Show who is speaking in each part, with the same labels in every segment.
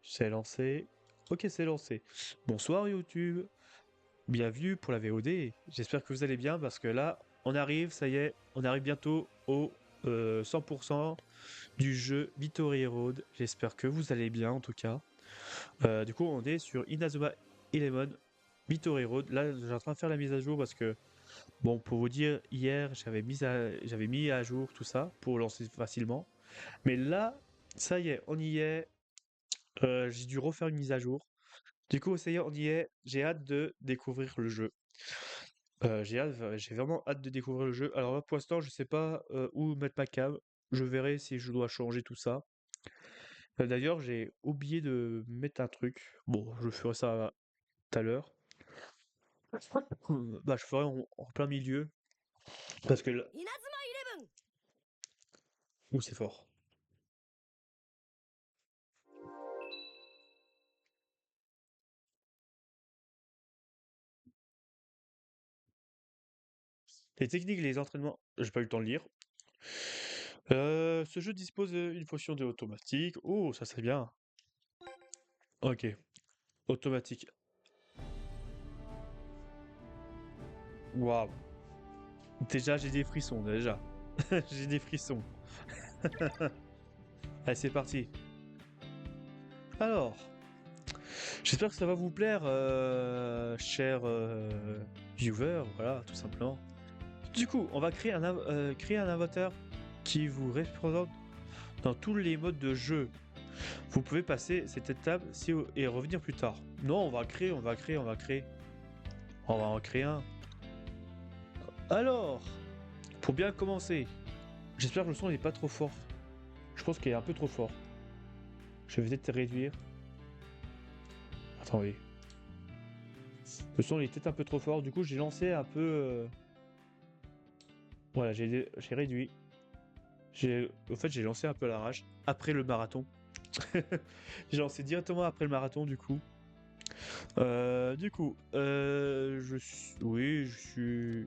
Speaker 1: C'est lancé. Ok, c'est lancé. Bonsoir YouTube. Bienvenue pour la VOD. J'espère que vous allez bien parce que là, on arrive, ça y est, on arrive bientôt au 100% du jeu Victory Road. J'espère que vous allez bien en tout cas. Du coup, on est sur Inazuma Eleven Victory Road. Là, j'ai en train de faire la mise à jour parce que, bon, pour vous dire, hier, j'avais mis à jour tout ça pour lancer facilement. Mais là, ça y est, on y est. J'ai dû refaire une mise à jour. Du coup, ça y est, on y est. J'ai hâte de découvrir le jeu. J'ai vraiment hâte de découvrir le jeu. Alors là, pour l'instant, je sais pas où mettre ma cam. Je verrai si je dois changer tout ça. D'ailleurs, j'ai oublié de mettre un truc. Bon, je ferai ça tout à l'heure. Bah, je ferai en plein milieu. Parce que là... Ouh, c'est fort. Les techniques et les entraînements, j'ai pas eu le temps de lire. Ce jeu dispose d'une fonction de automatique. Oh, ça c'est bien. Ok, automatique. Waouh. Déjà, j'ai des frissons, déjà. J'ai des frissons. Allez, c'est parti. Alors, j'espère que ça va vous plaire, chers viewers, voilà, tout simplement. Du coup, on va créer un avatar qui vous représente dans tous les modes de jeu. Vous pouvez passer cette étape et revenir plus tard. Non, on va créer. On va en créer un. Alors, pour bien commencer, j'espère que le son n'est pas trop fort. Je pense qu'il est un peu trop fort. Je vais peut-être réduire. Attendez. Le son il est peut-être un peu trop fort. Du coup, j'ai lancé un peu. Voilà, j'ai réduit. En fait, j'ai lancé un peu à l'arrache après le marathon. J'ai lancé directement après le marathon, du coup. Oui, je suis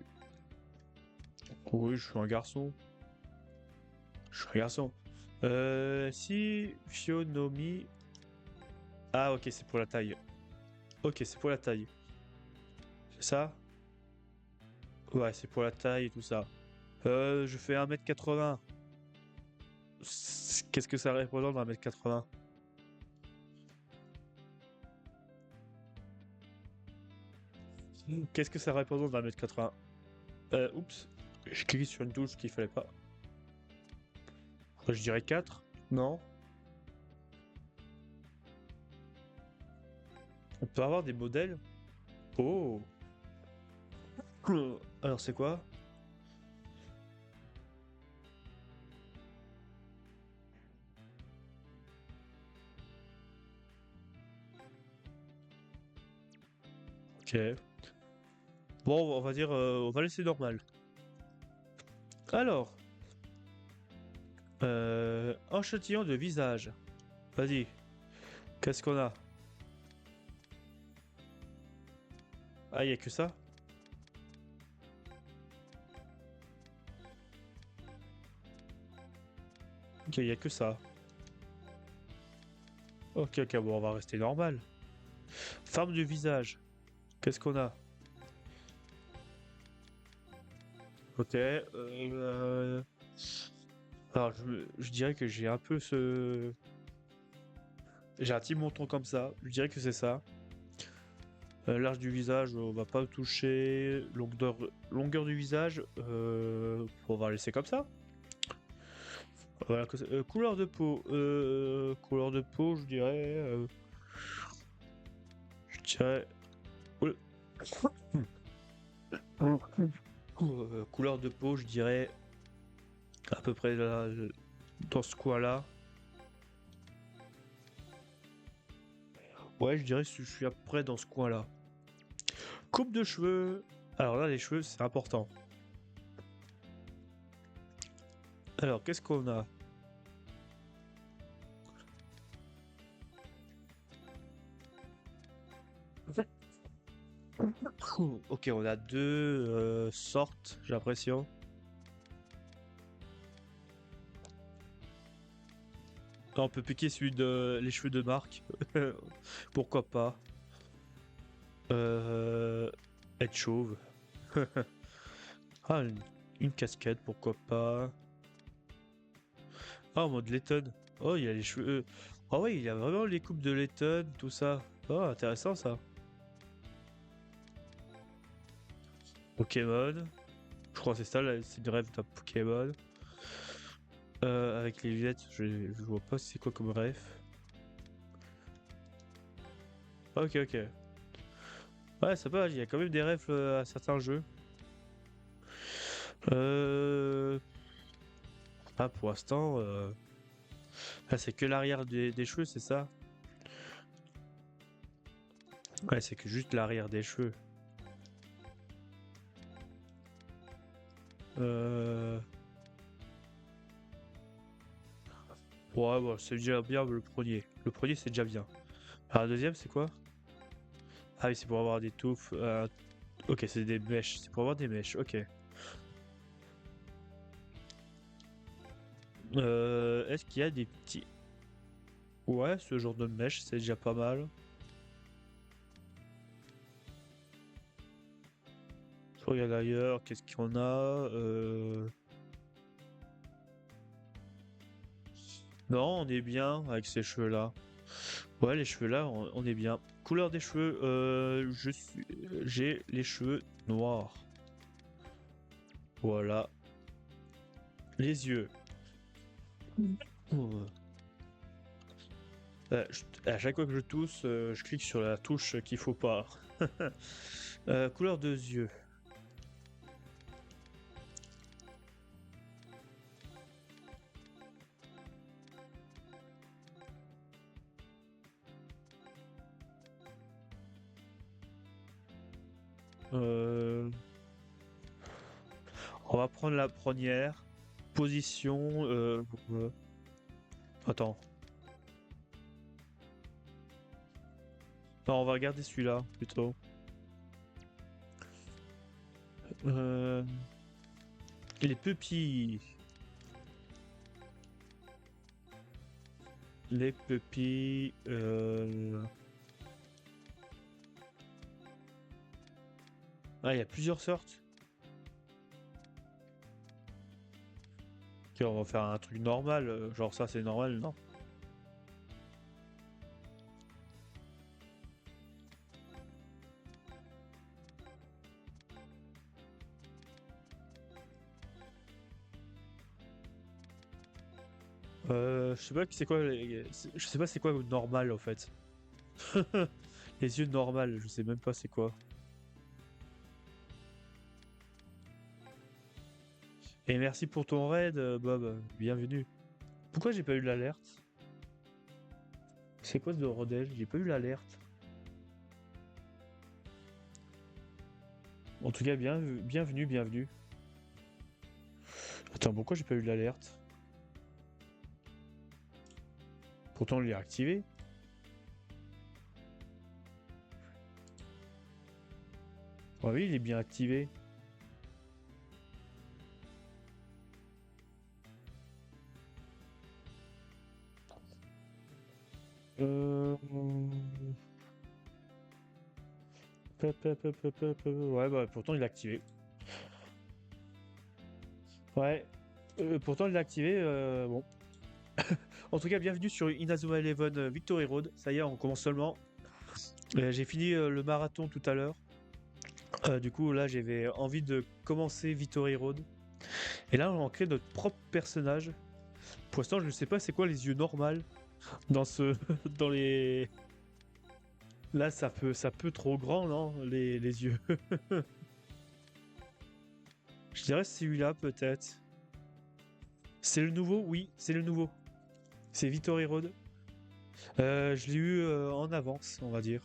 Speaker 1: un garçon. Je suis un garçon. Si Fionomi. Ah, ok, c'est pour la taille. Ok, c'est pour la taille. C'est ça? Ouais, c'est pour la taille et tout ça. Je fais 1m80. Qu'est-ce que ça représente 1m80? Qu'est-ce que ça représente 1m80? Oups. J'ai cliqué sur une touche qu'il fallait pas. Je dirais 4. Non? On peut avoir des modèles? Oh! Alors c'est quoi? Ok. Bon, on va dire, on va laisser normal. Alors, enchantillon de visage. Vas-y. Qu'est-ce qu'on a? Ah, y a que ça? Ok, y a que ça. Ok, ok, bon, on va rester normal. Forme du visage. Qu'est-ce qu'on a? Ok. Alors, je dirais que j'ai un peu ce. J'ai un petit menton comme ça. Je dirais que c'est ça. Large du visage, on va pas toucher. Longueur du visage, on va laisser comme ça. Voilà, couleur de peau. Couleur de peau, je dirais. Je dirais. Oula. Couleur de peau, je dirais à peu près là, dans ce coin-là. Ouais, je dirais que je suis à peu près dans ce coin-là. Coupe de cheveux. Alors là, les cheveux, c'est important. Alors, qu'est-ce qu'on a? Ok, on a deux sortes, j'ai l'impression. Ah, on peut piquer celui de les cheveux de Marc. Pourquoi pas? Euh... Être chauve. Ah, une casquette, pourquoi pas? Ah, en mode Letton. Oh, il a les cheveux. Ah ouais, il a vraiment les coupes de Letton, tout ça. Oh, intéressant ça. Pokémon. Je crois que c'est ça, c'est le rêve d'un Pokémon. Avec les lunettes, je vois pas c'est quoi comme rêve. Ok, ok. Ouais, ça va, il y a quand même des rêves à certains jeux. Euh... Ah, pour l'instant, ah, c'est que l'arrière des cheveux, c'est ça? Ouais, c'est que juste l'arrière des cheveux. Euh... Ouais, bon, c'est déjà bien le premier. Le premier, c'est déjà bien. Alors, le deuxième, c'est quoi? Ah oui, c'est pour avoir des touffes. Ok, c'est des mèches. C'est pour avoir des mèches, ok. Est-ce qu'il y a des petits... Ouais, ce genre de mèche, c'est déjà pas mal. Je regarde ailleurs, qu'est-ce qu'on a? Non, on est bien avec ces cheveux-là. Ouais, les cheveux là, on est bien. Couleur des cheveux, j'ai les cheveux noirs. Voilà. Les yeux. Ouh. À chaque fois que je tousse, je clique sur la touche qu'il faut pas. Couleur de yeux. Euh, on va prendre la première position. Attends. Non, on va regarder celui-là plutôt. Euh, les pupilles. Les pupilles. Ah, il y a plusieurs sortes. Ok, on va faire un truc normal. Genre ça, c'est normal, non? Je sais pas c'est quoi. Je sais pas c'est quoi normal en fait. Les yeux normales, je sais même pas c'est quoi. Et merci pour ton raid, Bob. Bienvenue. Pourquoi j'ai pas eu l'alerte? C'est quoi ce rodège? J'ai pas eu l'alerte. En tout cas, bienvenue, bienvenue. Attends, pourquoi j'ai pas eu l'alerte? Pourtant, on l'a activé. Ah oui, il est bien activé. Euh... Ouais, bah pourtant il est activé. Ouais. Pourtant il est activé. Bon. En tout cas, bienvenue sur Inazuma Eleven Victory Road. Ça y est, on commence seulement. J'ai fini le marathon tout à l'heure. Du coup, là, j'avais envie de commencer Victory Road. Et là, on crée notre propre personnage. Pour l'instant, je ne sais pas c'est quoi les yeux normaux dans ce, dans les. Là, ça peut trop grand, non, les yeux. Je dirais celui-là peut-être. C'est le nouveau, oui, c'est le nouveau. C'est Victory Road. Je l'ai eu en avance, on va dire.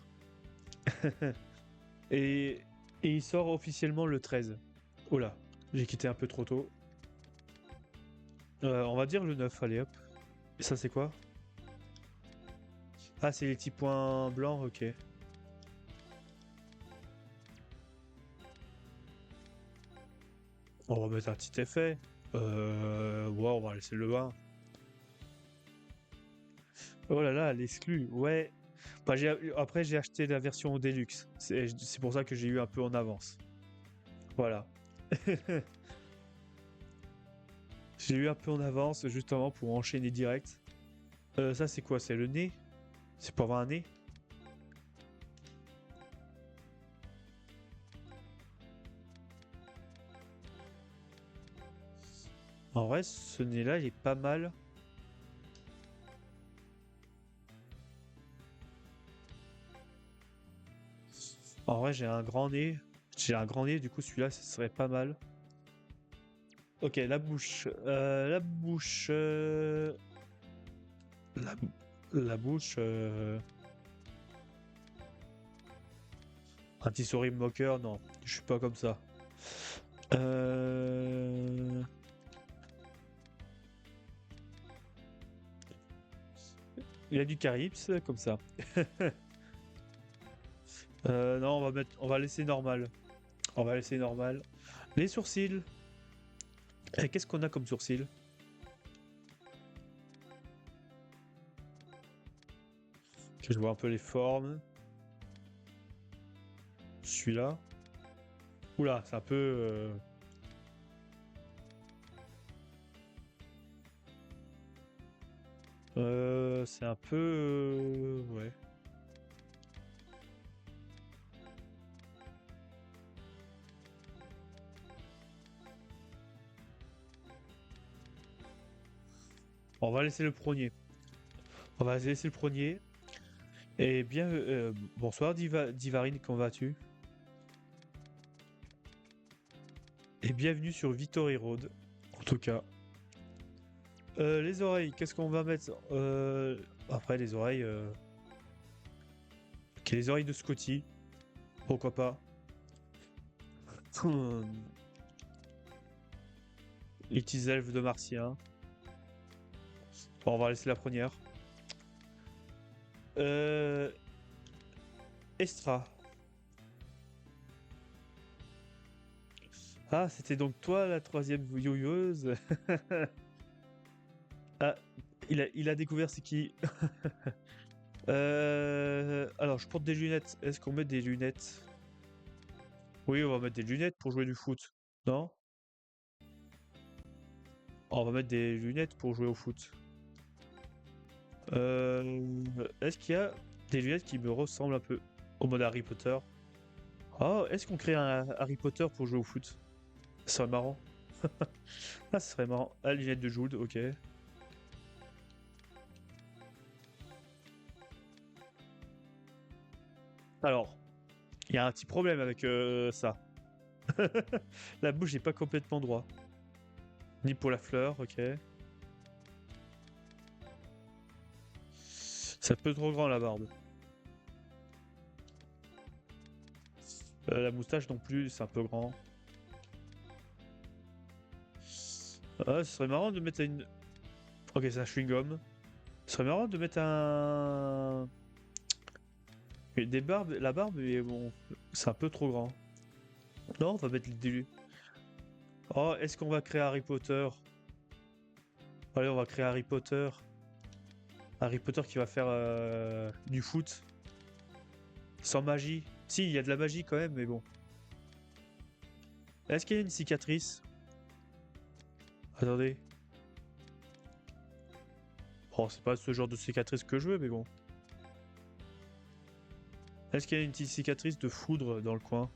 Speaker 1: et, et il sort officiellement le 13. Oh là, j'ai quitté un peu trop tôt. On va dire le 9, allez hop. Et ça c'est quoi? Ah, c'est les petits points blancs, ok. On va mettre un petit effet. Ouais, on va laisser le 1. Oh là là, l'exclu, ouais. Bah, après, j'ai acheté la version Deluxe. C'est pour ça que j'ai eu un peu en avance. Voilà. J'ai eu un peu en avance, justement, pour enchaîner direct. Ça, c'est quoi? C'est le nez? C'est pour avoir un nez? En vrai, ce nez-là, il est pas mal. En vrai, j'ai un grand nez. J'ai un grand nez, du coup, celui-là, ce serait pas mal. Ok, la bouche. La bouche. La, la bouche. Un petit sourire moqueur, non. Je suis pas comme ça. Euh... Il a du carypse, comme ça. Non, on va laisser normal. On va laisser normal. Les sourcils. Qu'est-ce qu'on a comme sourcils? Que je vois un peu les formes. Celui-là. Oula, c'est un peu. C'est un peu. Ouais. On va laisser le premier. On va laisser le premier. Et bien. Bonsoir, Divarine, comment vas-tu? Et bienvenue sur Victory Road. En tout cas. Les oreilles, qu'est-ce qu'on va mettre? Après, les oreilles. Ok, les oreilles de Scotty. Pourquoi pas? Les petits elfes de Martien. Bon, on va laisser la première. Euh... Estra. Ah, c'était donc toi la troisième yoyeuse. Ah, il a découvert c'est qui. Alors, je porte des lunettes. Est-ce qu'on met des lunettes? Oui, on va mettre des lunettes pour jouer du foot. Non? On va mettre des lunettes pour jouer au foot. Est-ce qu'il y a des lunettes qui me ressemblent un peu au mode Harry Potter? Oh, est-ce qu'on crée un Harry Potter pour jouer au foot? Ça serait marrant. Ah, ce serait marrant. Ah, lunettes de Jude, ok. Alors, il y a un petit problème avec ça. La bouche n'est pas complètement droit. Ni pour la fleur, ok. C'est un peu trop grand la barbe. La moustache non plus, c'est un peu grand. Ah, ce serait marrant de mettre une. Ok, c'est un chewing-gum. Ce serait marrant de mettre un. Des barbes. La barbe, mais bon, c'est un peu trop grand. Non, on va mettre des. Oh, est-ce qu'on va créer Harry Potter? Allez, on va créer Harry Potter. Harry Potter qui va faire du foot. Sans magie. Si, il y a de la magie quand même, mais bon. Est-ce qu'il y a une cicatrice? Attendez. Oh, c'est pas ce genre de cicatrice que je veux, mais bon. Est-ce qu'il y a une petite cicatrice de foudre dans le coin?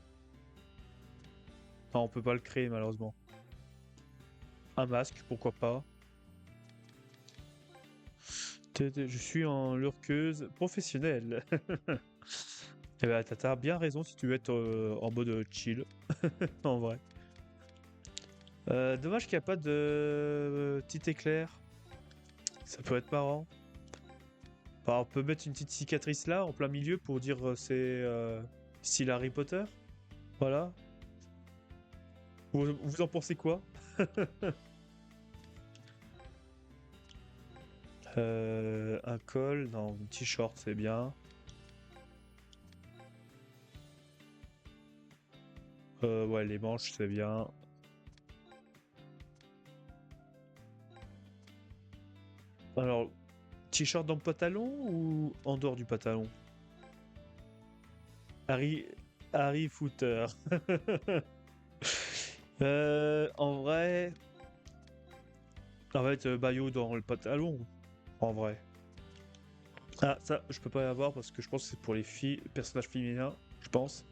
Speaker 1: Non, on peut pas le créer malheureusement. Un masque, pourquoi pas. Je suis en lurkeuse professionnelle. Eh ben, t'as bien raison si tu veux être en mode chill, en vrai. Dommage qu'il n'y a pas de petit éclair. Ça peut être marrant. Enfin, on peut mettre une petite cicatrice là, en plein milieu, pour dire c'est style Harry Potter. Voilà. Vous en pensez quoi? Un col, non, un t-shirt, c'est bien. Ouais, les manches, c'est bien. Alors, T-shirt dans le pantalon ou en dehors du pantalon? Harry, Harry Footer. En vrai, ça va être maillot dans le pantalon. En vrai. Ah, ça, je peux pas y avoir parce que je pense que c'est pour les filles, personnages féminins, je pense.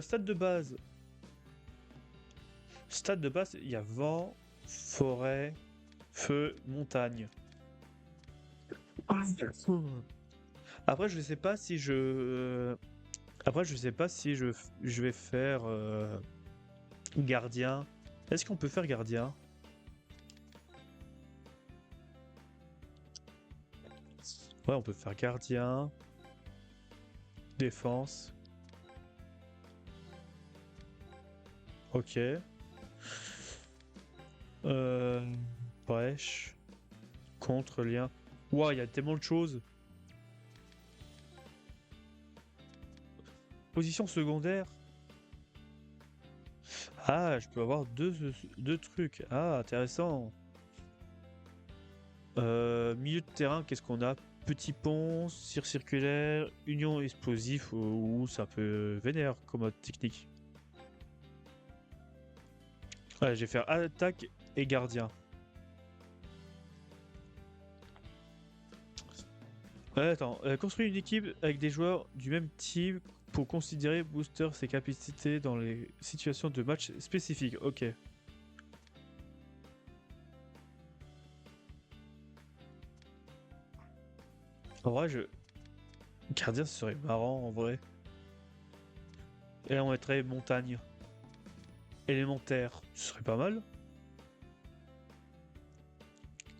Speaker 1: Stade de base. Stade de base, il y a vent, forêt, feu, montagne. Après, je sais pas si je. Après, je sais pas si je vais faire gardien. Est-ce qu'on peut faire gardien? Ouais, on peut faire gardien, défense. Ok. Euh, brèche, contre, lien. Ouah, il y a tellement de choses. Position secondaire. Ah, je peux avoir deux trucs. Ah, intéressant. Milieu de terrain, qu'est-ce qu'on a? Petit pont, cire circulaire, union explosif ou ça peut vénère comme mode technique. Ouais, je vais faire attaque et gardien. Ouais, attends, construire une équipe avec des joueurs du même team pour considérer booster ses capacités dans les situations de match spécifiques. Ok. En vrai, gardien, ce serait marrant en vrai. Et là, on mettrait montagne. Élémentaire, ce serait pas mal.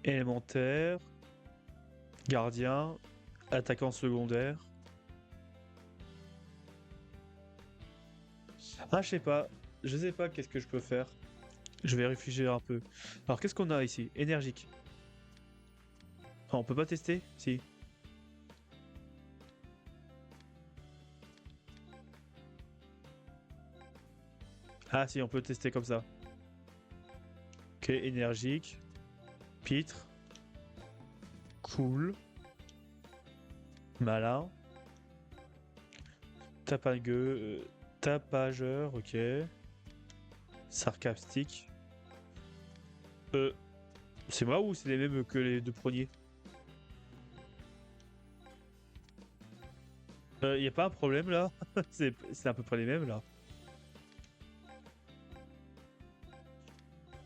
Speaker 1: Élémentaire, gardien, attaquant secondaire. Ah, je sais pas. Je sais pas qu'est-ce que je peux faire. Je vais réfléchir un peu. Alors, qu'est-ce qu'on a ici? Énergique. Ah, on peut pas tester? Si. Ah, si, on peut tester comme ça. Ok, énergique. Pitre. Cool. Malin. Tapagueux. Tapageur, ok. Sarcastique. Euh, c'est moi ou c'est les mêmes que les deux premiers? Y a pas un problème là? C'est à peu près les mêmes là.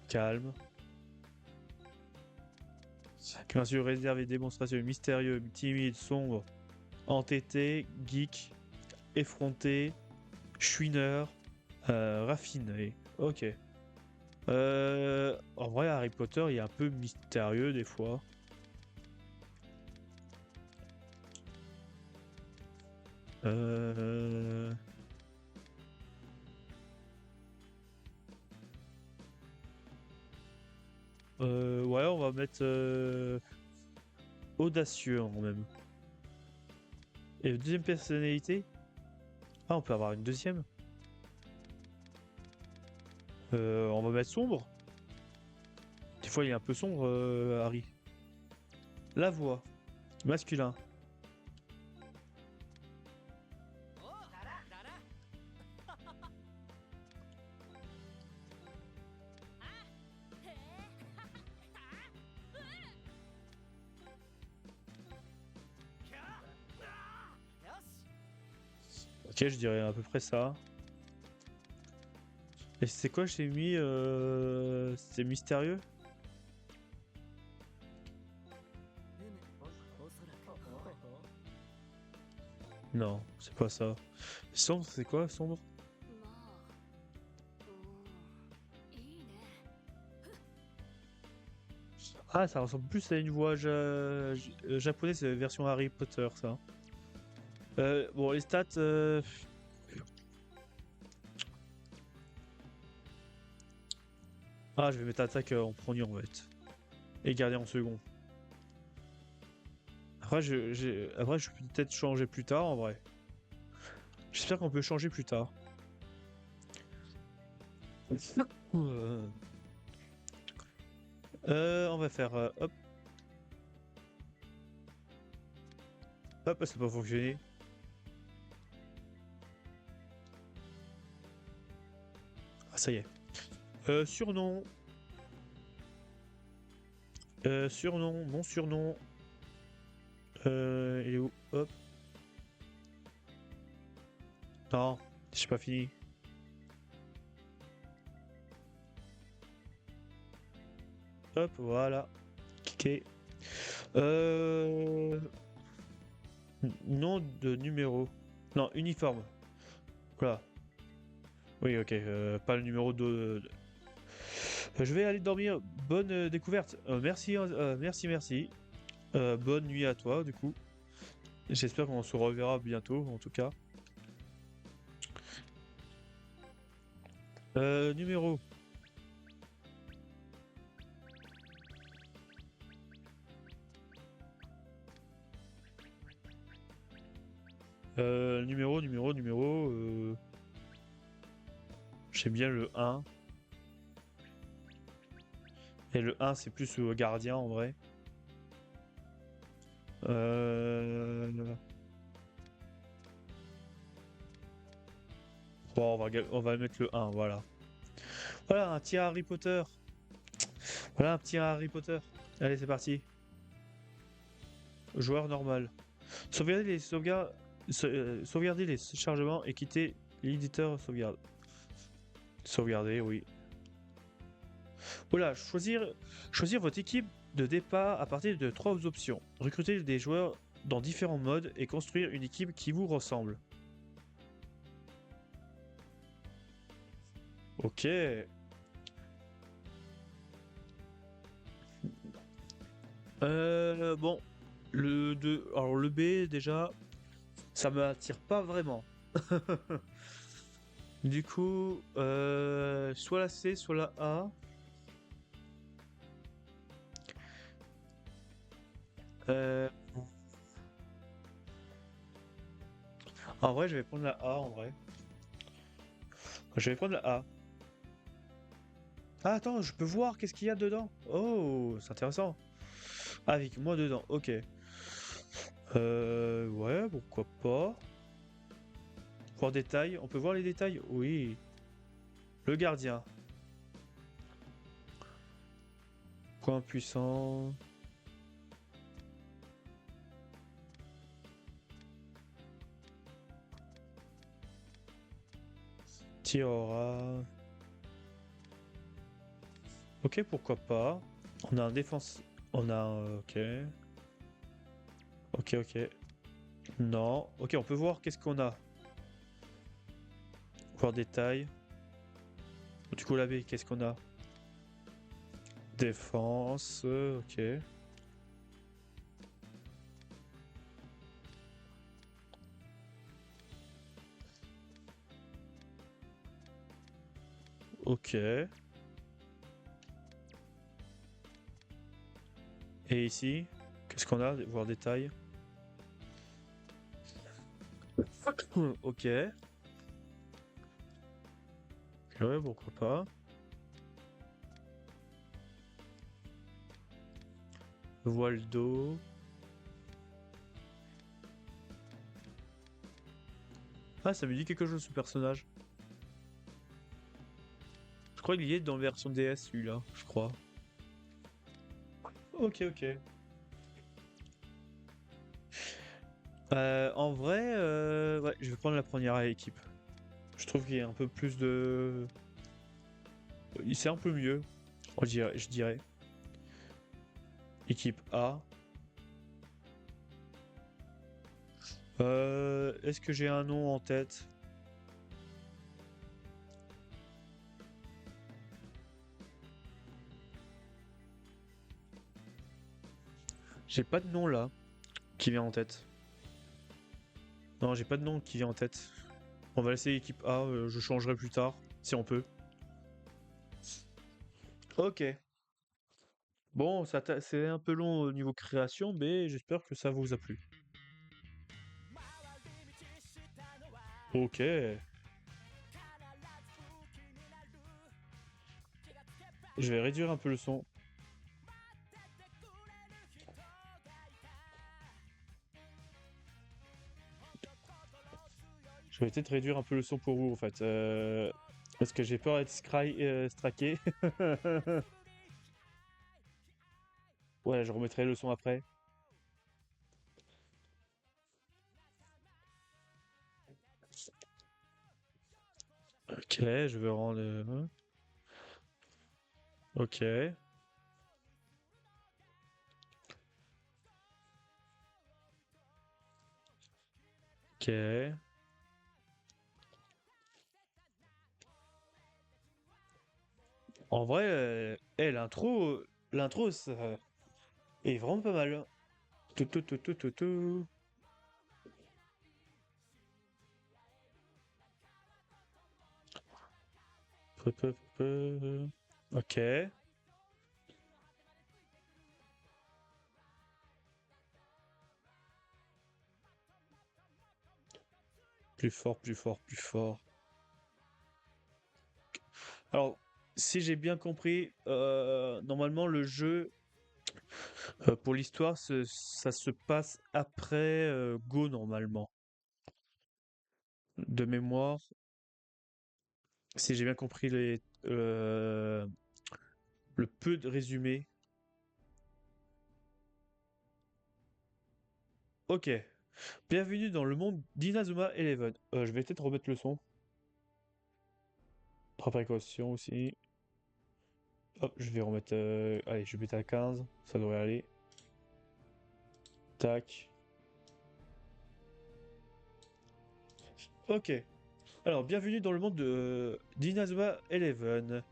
Speaker 1: Calme. Bien sûr, réservé, démonstration, mystérieux, timide, sombre, entêté, geek, effronté, chouineur, raffiné. Ok. En vrai, Harry Potter, il est un peu mystérieux des fois. Euh... ouais, on va mettre audacieux en même. Et deuxième personnalité? Ah, on peut avoir une deuxième. On va mettre sombre. Des fois, il est un peu sombre, Harry. La voix, masculin. Ok, je dirais à peu près ça. Et c'est quoi j'ai mis c'est mystérieux? Non, c'est pas ça. Sombre, c'est quoi sombre? Ah, ça ressemble plus à une voix japonaise, version Harry Potter, ça. Bon, les stats. Ah, je vais mettre attaque en premier en fait. Et garder en second. Après, après, je peux peut-être changer plus tard en vrai. J'espère qu'on peut changer plus tard. On va faire hop. Hop, ça n'a pas fonctionné. Ah, ça y est. Surnom. Surnom, mon surnom. Il est où? Hop. Non, j'ai pas fini. Hop, voilà. Cliquez. Euh... Nom de numéro. Non, uniforme. Voilà. Oui, ok. Pas le numéro de... Je vais aller dormir. Bonne découverte. Merci, merci, merci. Bonne nuit à toi, du coup. J'espère qu'on se reverra bientôt, en tout cas. Numéro. Numéro. J'aime bien le 1. Et le 1, c'est plus gardien, en vrai. Bon, on va mettre le 1, voilà. Voilà, un petit Harry Potter. Voilà, un petit Harry Potter. Allez, c'est parti. Joueur normal. Sauvegarder les sauvegardes, sauvegarder les chargements et quitter l'éditeur sauvegarde. Sauvegarder, oui. Voilà, choisir votre équipe de départ à partir de 3 options. Recruter des joueurs dans différents modes et construire une équipe qui vous ressemble. Ok. Bon, le 2, alors le B déjà, ça m'attire pas vraiment. Du coup, soit la C, soit la A. Euh, En vrai, je vais prendre la A en vrai. Je vais prendre la A. Ah, attends, je peux voir qu'est-ce qu'il y a dedans. Oh, c'est intéressant. Ah, avec moi dedans, ok. Ouais, pourquoi pas. Voir détails, on peut voir les détails? Oui. Le gardien. Point puissant. Tir aura. Ok, pourquoi pas. On a un défense. On a un. Ok. Ok. Non. Ok, on peut voir qu'est-ce qu'on a. Voir détails. Du coup, la B, qu'est-ce qu'on a? Défense. Ok. Ok. Et ici, qu'est-ce qu'on a? Voir détail. Ok. Ouais, pourquoi pas. Voile d'eau. Ah, ça me dit quelque chose ce personnage. Je crois qu'il y est dans la version DS celui-là, je crois. Ok. En vrai, ouais, je vais prendre la première équipe. Je trouve qu'il y a un peu plus de... C'est un peu mieux, je dirais. Équipe A. Est-ce que j'ai un nom en tête? J'ai pas de nom là qui vient en tête. Non, j'ai pas de nom qui vient en tête. On va laisser équipe A, je changerai plus tard, si on peut. Ok. Bon, c'est un peu long au niveau création, mais j'espère que ça vous a plu. Ok. Je vais réduire un peu le son. Je vais peut-être réduire un peu le son pour vous, en fait. Parce que j'ai peur d'être straqué. Ouais, je remettrai le son après. Ok, je vais rendre... Ok, ok. En vrai, l'intro, ça est vraiment pas mal. Tout, tout, tout, tout, tout, tout. Peu, peu, peu. Ok. Plus fort, plus fort, plus fort. Alors, si j'ai bien compris, normalement le jeu, pour l'histoire, ça se passe après Go normalement. De mémoire, si j'ai bien compris le peu de résumé. Ok. Bienvenue dans le monde d'Inazuma Eleven. Je vais peut-être remettre le son. Par précaution aussi. Hop, je vais remettre. Allez, je vais mettre à 15. Ça devrait aller. Tac. Ok. Alors, bienvenue dans le monde d'Inazuma Eleven.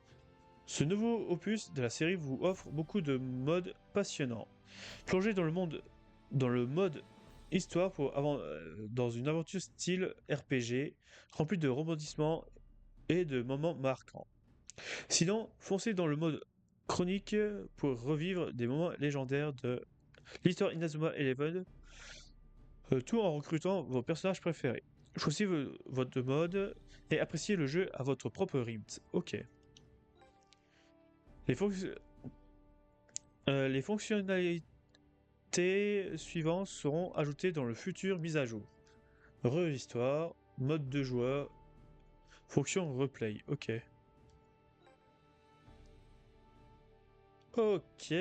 Speaker 1: Ce nouveau opus de la série vous offre beaucoup de modes passionnants. Plongez dans le mode histoire dans une aventure style RPG, remplie de rebondissements et de moments marquants. Sinon, foncez dans le mode chronique pour revivre des moments légendaires de l'histoire Inazuma Eleven, tout en recrutant vos personnages préférés. Choisissez votre mode et appréciez le jeu à votre propre rythme. Ok. Les, fonc- les fonctionnalités suivantes seront ajoutées dans le futur mise à jour. Re-histoire, mode de joueur, fonction replay. Ok. Ok.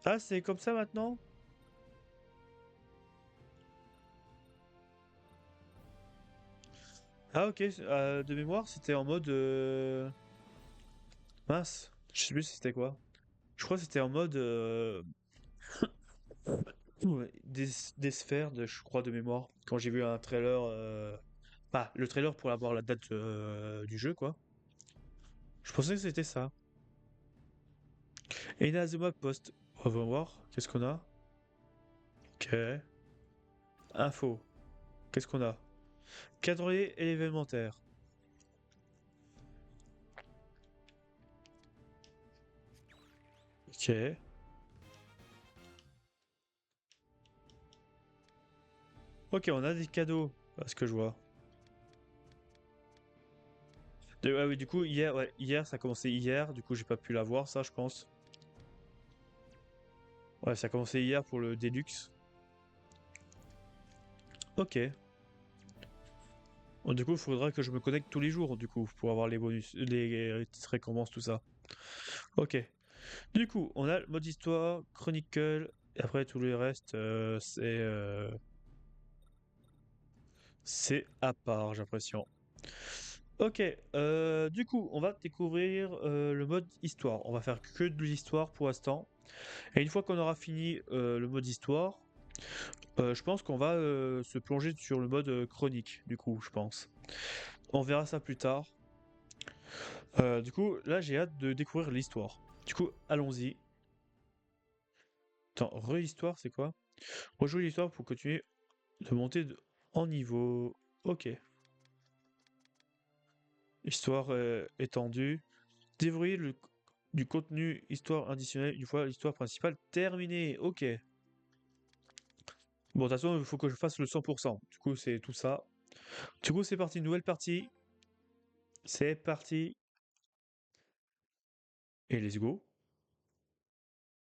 Speaker 1: Ah, c'est comme ça maintenant? Ah, ok. De mémoire, c'était en mode. Mince. Je sais plus c'était quoi. Je crois que c'était en mode. Ouais, des sphères, je crois, de mémoire. Quand j'ai vu un trailer. Bah, le trailer pour avoir la date du jeu, quoi. Je pensais que c'était ça. Et Inazuma Post. On va voir. Qu'est-ce qu'on a? Ok. Info. Qu'est-ce qu'on a? Calendrier et événementaire. Ok. Ok, on a des cadeaux. À ce que je vois. Ah oui, du coup, hier, ouais, hier, ça a commencé hier. Du coup, j'ai pas pu la voir, ça, je pense. Ouais, ça a commencé hier pour le Deluxe. Ok. Bon, du coup, il faudra que je me connecte tous les jours, du coup, pour avoir les bonus, les petites récompenses, tout ça. Ok. Du coup, on a le mode histoire, Chronicle, et après tout le reste, c'est à part, j'ai l'impression. Ok, du coup, on va découvrir le mode histoire. On va faire que de l'histoire pour l'instant. Et une fois qu'on aura fini le mode histoire, je pense qu'on va se plonger sur le mode chronique, du coup, je pense. On verra ça plus tard. Du coup, là, j'ai hâte de découvrir l'histoire. Du coup, allons-y. Attends, re-histoire, c'est quoi? Rejouer l'histoire pour continuer de monter en niveau. Ok. Histoire étendue. Déverrouiller du contenu histoire additionnelle une fois l'histoire principale terminée. Ok. Bon, de toute façon, il faut que je fasse le 100%. Du coup, c'est tout ça. Du coup, c'est parti. Nouvelle partie. C'est parti. Et let's go.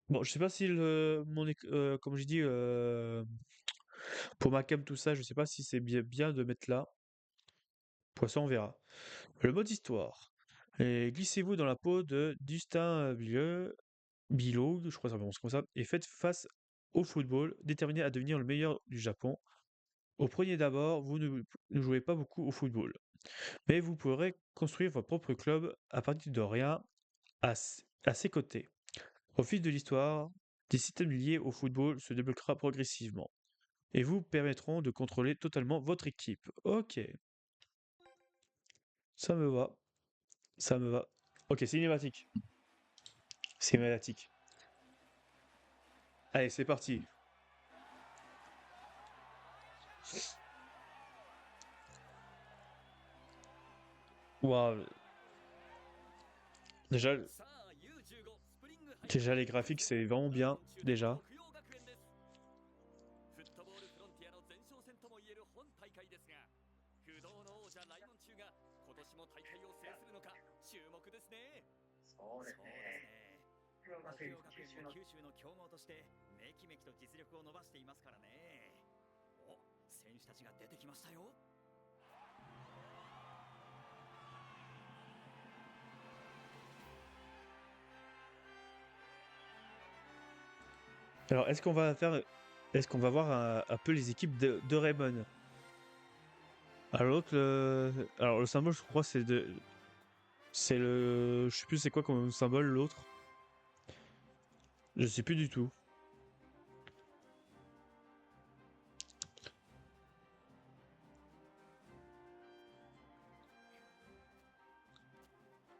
Speaker 1: Bon, je sais pas si comme je dis, pour ma cam tout ça, je sais pas si c'est bien de mettre là. Pour ça, on verra. Le mode histoire. Et glissez-vous dans la peau de Dustin Bilot, je crois que ça prononce comme ça, et faites face au football, déterminé à devenir le meilleur du Japon. Au premier d'abord, vous ne jouez pas beaucoup au football, mais vous pourrez construire votre propre club à partir de rien à ses côtés. Au fil de l'histoire, des systèmes liés au football se débloquera progressivement et vous permettront de contrôler totalement votre équipe. Ok, ça me va, ça me va. Ok, cinématique. Cinématique. Allez, c'est parti. Waouh. Déjà, déjà les graphiques, c'est vraiment bien. Déjà.
Speaker 2: フットボールフロンティアの前哨戦ともいえる本大会ですが、不動の王者ライモン中が今年も大会を制するのか注目ですね。
Speaker 3: そうですね。福岡
Speaker 2: 北
Speaker 3: 選
Speaker 2: 洋学園
Speaker 3: 手九州の
Speaker 2: も九州の強豪としてめきめきと実力を伸ばしていますからね。お、選手たちが出てきましたよ。
Speaker 1: Alors, est-ce qu'on va voir un peu les équipes de Raymond? Alors l'autre, alors le symbole, je crois, je sais plus c'est quoi comme symbole l'autre. Je sais plus du tout.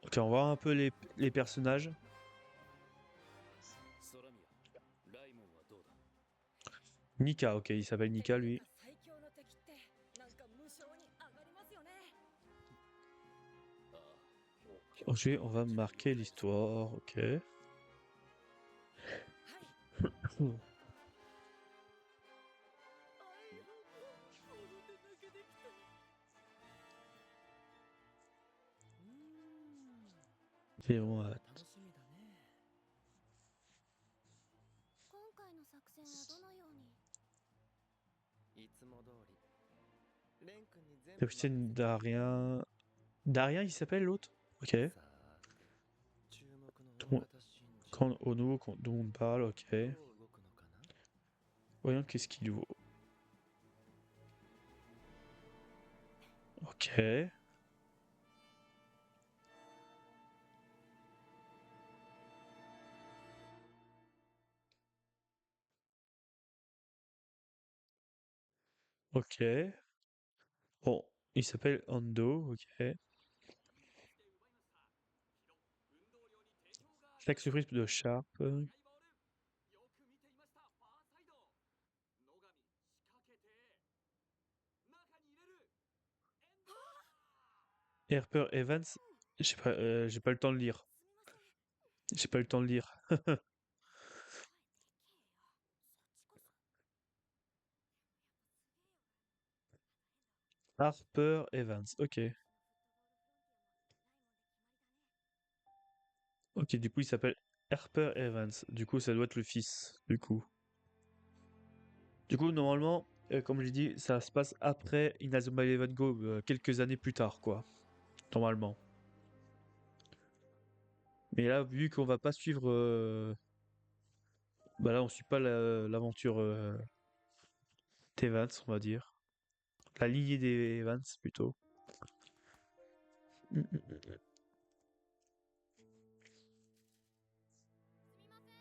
Speaker 1: Ok, on va voir un peu les personnages.
Speaker 2: 空宮、ライモンはどうだ。
Speaker 1: Nika, ok, il s'appelle Nika lui.
Speaker 4: 最強の敵ってなんか無性に上がりますよね。
Speaker 2: ああ、
Speaker 1: Ensuite, on va marquer l'histoire, ok.
Speaker 4: はい。
Speaker 1: Hmm.
Speaker 4: アイロボ戻って抜けてきた。
Speaker 1: Et on va-
Speaker 4: 楽しみだね。
Speaker 5: 今回の作戦はどのように。
Speaker 6: いつも通りレン君に全部
Speaker 1: Capitaine Darien. Darien, il s'appelle l'autre? Ok.
Speaker 6: さあ注目の
Speaker 1: Tout le
Speaker 6: 大
Speaker 1: monde-
Speaker 6: 型新人
Speaker 1: Quand au nouveau, quand tout le monde parle, ok.
Speaker 6: どう動くのかな。
Speaker 1: Voyons qu'est-ce qu'il vaut. Ok. Ok. Bon, il s'appelle Ando, ok. Chaque surprise de Sharp.
Speaker 2: よく見ていました。ファーサイド。野上仕掛けて中に入れる。
Speaker 1: Harper Evans. J'ai pas le temps de lire.
Speaker 5: すみません。
Speaker 1: J'ai pas eu le temps de lire.
Speaker 5: 帰ってけよ。そっちこそ。
Speaker 1: Harper Evans, ok. Ok, du coup, il s'appelle Harper Evans. Du coup, ça doit être le fils, du coup. Du coup, normalement, comme j'ai dit, ça se passe après Inazuma Eleven Go, quelques années plus tard, quoi. Normalement. Mais là, vu qu'on va pas suivre... Bah là, on suit pas l'aventure d'Evans, on va dire. La lignée des Evans, plutôt. Mm, mm, mm.
Speaker 5: すみません。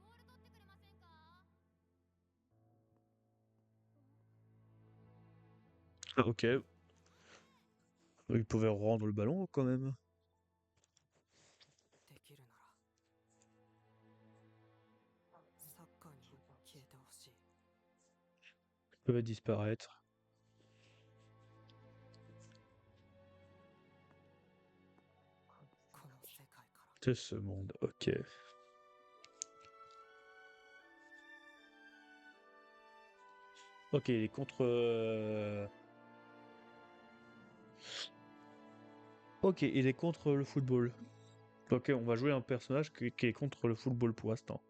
Speaker 5: ボール取ってくれませんか。
Speaker 1: Ok. Il pouvait rendre le ballon, quand même.
Speaker 4: できるならサッカーにも消えてほしい。
Speaker 1: Il pouvait disparaître.
Speaker 4: この世界から。
Speaker 1: De ce monde, ok. Ok, il est contre... Ok, il est contre le football. Ok, on va jouer un personnage qui est contre le football pour l'instant.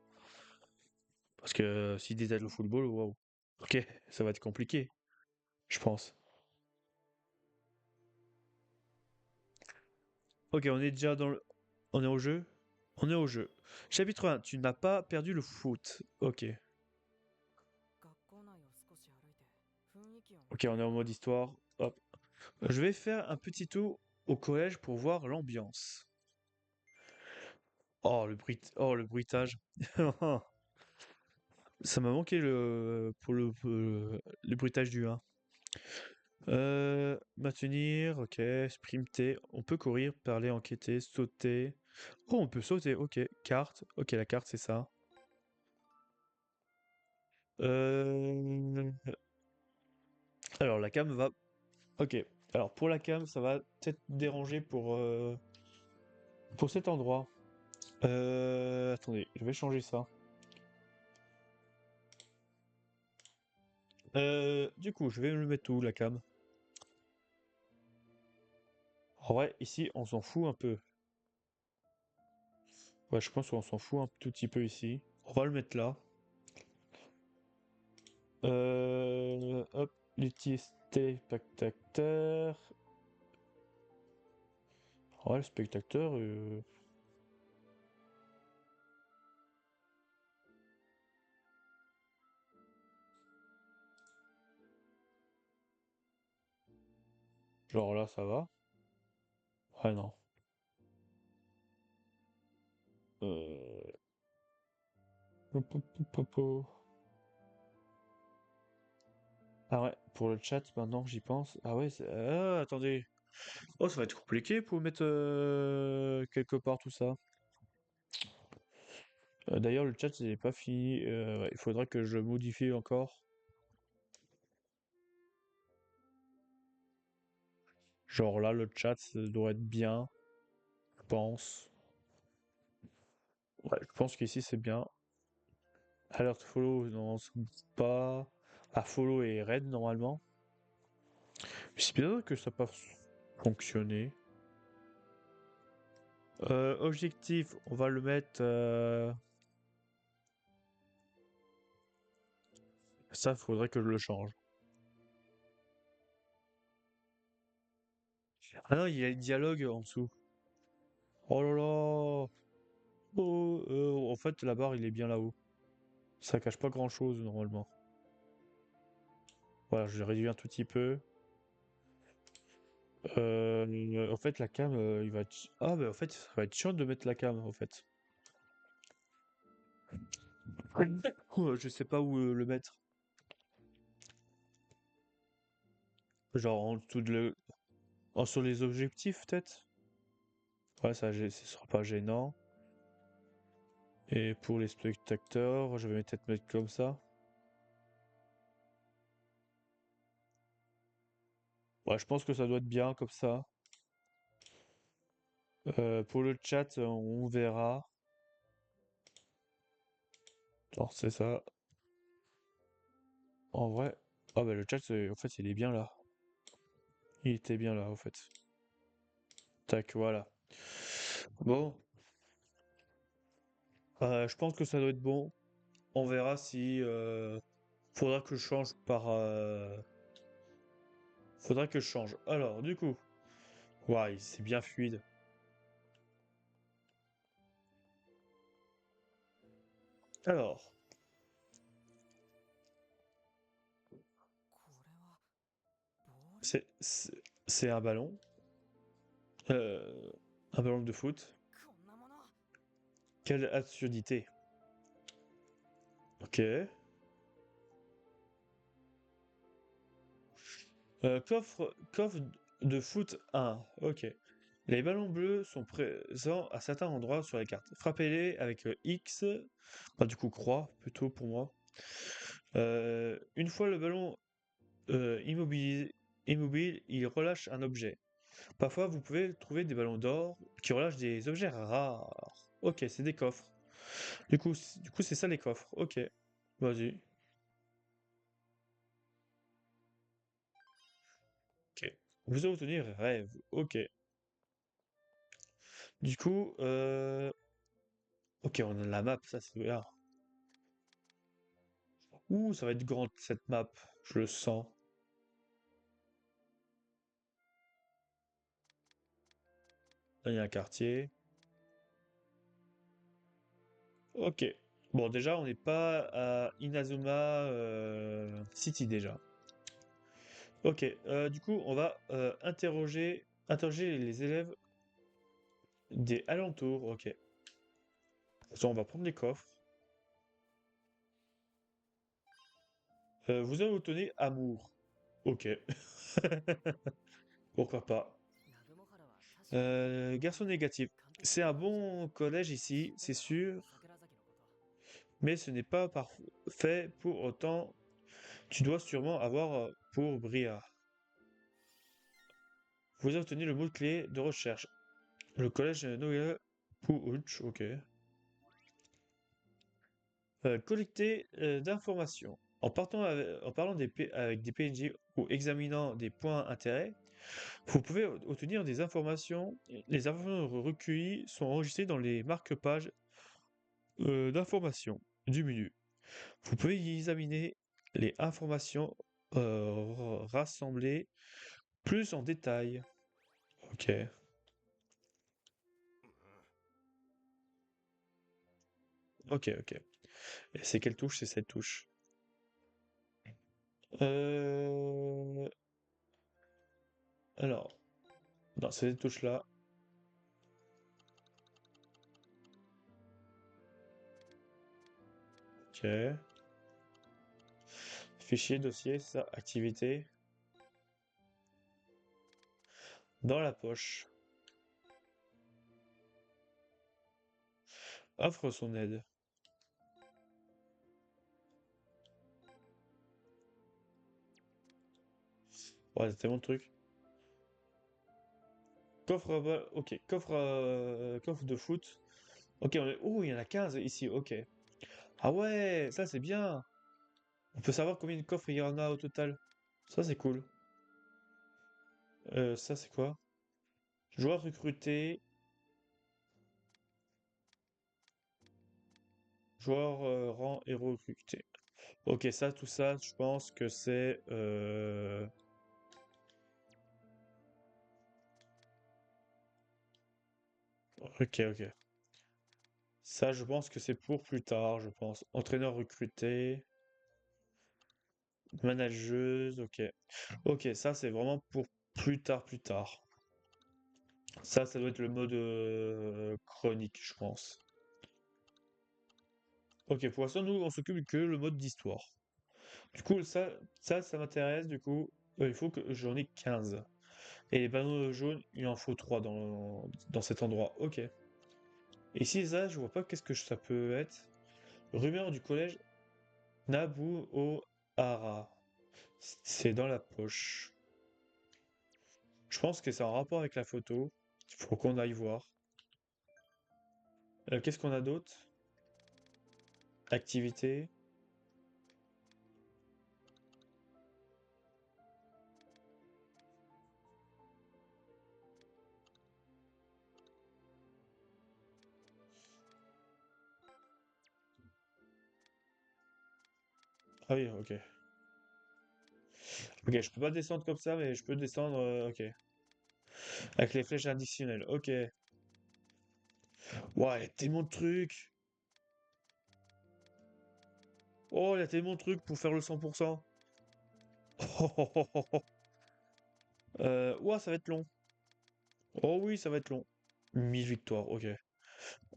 Speaker 1: Parce que s'il déteste le football, waouh. Ok, ça va être compliqué, je pense. Ok, on est déjà dans le... On est au jeu? On est au jeu. Chapitre 1, tu n'as pas perdu le foot. Ok.
Speaker 6: 学校内を少し歩いて雰囲気を。
Speaker 1: Ok, on est en mode histoire. Hop. Je vais faire un petit tour au collège pour voir l'ambiance. Oh, le bruitage. Ça m'a manqué le bruitage du 1. Maintenir, ok. Sprinter. On peut courir, parler, enquêter, sauter. Oh, on peut sauter, ok. Carte. Ok, la carte, c'est ça. Euh... Alors, la cam va... Ok. Alors, pour la cam, ça va peut-être déranger pour cet endroit. Attendez, je vais changer ça. Du coup, je vais me le mettre où, la cam? En vrai, ici, on s'en fout un peu. Ouais, je pense qu'on s'en fout un tout petit peu ici. On va le mettre là. Hop, l'utilité spectateur. Ouais, le spectateur. Genre là, ça va. Ouais, non. Euh... Ah ouais, pour le chat, maintenant j'y pense. Ah ouais, ah, attendez. Oh, ça va être compliqué pour mettre quelque part tout ça. D'ailleurs, le chat, c'est pas fini. Ouais, il faudra que je modifie encore. Genre là, le chat, ça doit être bien, je pense. Ouais, je pense qu'ici, c'est bien. Alert follow, non, ça me dit pas. Ah, follow et raid, normalement. Mais c'est bien que ça n'a pas fonctionné. Objectif, on va le mettre... Ça, faudrait que je le change. Ah non, il y a le dialogue en dessous. Oh là là! Oh, en fait, la barre, il est bien là-haut. Ça cache pas grand-chose, normalement. Voilà, je l'ai réduit un tout petit peu. En fait, la cam, il va être... Ah, bah en fait, ça va être chiant de mettre la cam, en fait. Je sais pas où le mettre. Genre en dessous de le... sur les objectifs, peut-être? Ouais, ça, ce sera pas gênant. Et pour les spectateurs, je vais peut-être mettre comme ça. Ouais, je pense que ça doit être bien comme ça. Pour le chat, on verra. Alors, c'est ça. En vrai... Ah bah le chat, en fait, il est bien là. Il était bien là, en fait. Tac, voilà. Bon, je pense que ça doit être bon. On verra si... faudra que je change par... Faudra que je change. Alors, du coup... Ouais, c'est bien fluide. Alors,
Speaker 6: これはボール。
Speaker 1: c'est un ballon. Euh, un ballon de foot.
Speaker 6: こんなもの。
Speaker 1: Quelle absurdité. Ok. Coffre de foot 1. Ok. Les ballons bleus sont présents à certains endroits sur la carte. Frappez-les avec X. Bah, du coup, croix, plutôt pour moi. Une fois le ballon immobile, il relâche un objet. Parfois, vous pouvez trouver des ballons d'or qui relâchent des objets rares. Ok, c'est des coffres. Du coup, c'est ça les coffres. Ok, vas-y. Ok. Vous obtenir rêve. Ok. Du coup, ok, on a la map, ça c'est bien. Ouh, ça va être grand cette map, je le sens. Là, il y a un quartier. Ok. Bon, déjà, on n'est pas à Inazuma City déjà. Ok, du coup, on va interroger les élèves des alentours. Ok. On va prendre les coffres. Vous avez obtenu amour. Ok. Pourquoi pas.
Speaker 6: 南雲原は確かに
Speaker 1: Garçon négatif. C'est un bon collège ici, c'est sûr,
Speaker 6: 桜崎のこと
Speaker 1: mais ce n'est pas parfait pour autant. Tu dois sûrement avoir pour Bria. Vous avez obtenu le mot-clé de recherche. Le collège Noël Pouch, ok. Collecter d'informations. En parlant avec des PNJ ou examinant des points d'intérêt, vous pouvez obtenir des informations. Les informations recueillies sont enregistrées dans les marque-pages d'informations du menu. Vous pouvez y examiner les informations rassemblées plus en détail. Ok, ok. Et c'est quelle touche? C'est cette touche. Euh... Alors, non, c'est cette touche-là. Ok. Fichier, dossier, ça, activité. Dans la poche. Offre son aide. Ouais, c'est tellement de trucs. Coffre à ok. Coffre de foot. Ok, oh, il y en a 15 ici, ok. Ah ouais, ça c'est bien. On peut savoir combien de coffres il y en a au total. Ça c'est cool. Ça c'est quoi? Joueur recruté. Joueur rang héros recruté. Ok, ça, tout ça, je pense que c'est... Ok. Ça, je pense que c'est pour plus tard, je pense. Entraîneur recruté, manageuse, ok. Ok, ça, c'est vraiment pour plus tard. Ça doit être le mode chronique, je pense. Ok, pour l'instant, nous, on s'occupe que le mode d'histoire. Du coup, ça m'intéresse, du coup, il faut que j'en ai 15. Et les panneaux jaunes, il en faut 3 dans cet endroit. Ok. Et si ça, je vois pas qu'est-ce que ça peut être. Rumeur du collège Nabu Ohara. C'est dans la poche. Je pense que c'est en rapport avec la photo. Il faut qu'on aille voir. Qu'est-ce qu'on a d'autre? Activité. Ah oui, ok. Ok, je peux pas descendre comme ça, mais je peux descendre. Ok. Avec les flèches additionnelles. Ok. Ouais, il y a tellement de trucs. Oh, il y a tellement de trucs pour faire le 100%. Ouah, ça va être long. Oh oui, ça va être long. 1000 victoires, ok.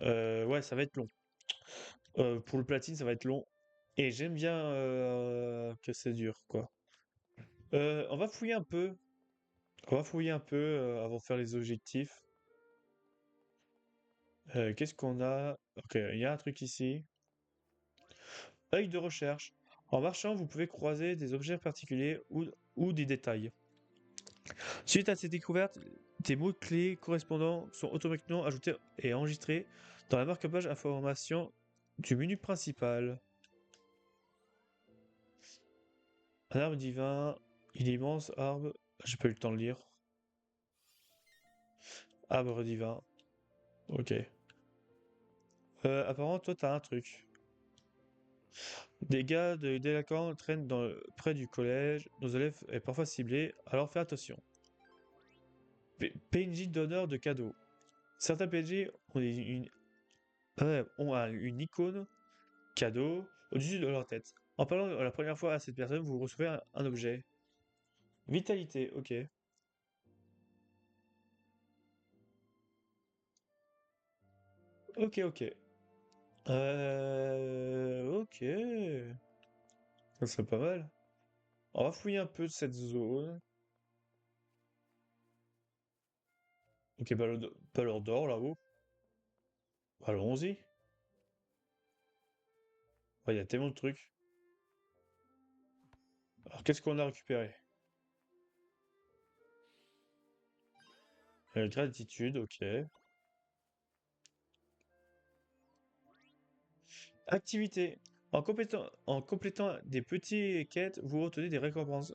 Speaker 1: Ouais, ça va être long. Pour le platine, ça va être long. Et j'aime bien que c'est dur, quoi. On va fouiller un peu. On va fouiller un peu avant de faire les objectifs. Qu'est-ce qu'on a? Ok, il y a un truc ici. Œil de recherche. En marchant, vous pouvez croiser des objets particuliers ou des détails. Suite à ces découvertes, des mots-clés correspondants sont automatiquement ajoutés et enregistrés dans la marque-page information du menu principal. Un arbre divin, une immense arbre. J'ai pas eu le temps de lire. Arbre divin. Ok. Apparemment, toi, t'as un truc. Des gars de délinquants traînent près du collège. Nos élèves est parfois ciblés, alors fais attention. PNJ donneur de cadeaux. Certains PNJ ont une icône cadeau au-dessus de leur tête. En parlant la première fois à cette personne, vous recevez un objet. Vitalité, ok. Ok, ok. Ok. Ça serait pas mal. On va fouiller un peu de cette zone. Ok, ballon d'or là-haut. Allons-y. Ouais, il y a tellement de trucs. Alors, qu'est-ce qu'on a récupéré? Gratitude, ok. Activité. En complétant des petites quêtes, vous obtenez des récompenses.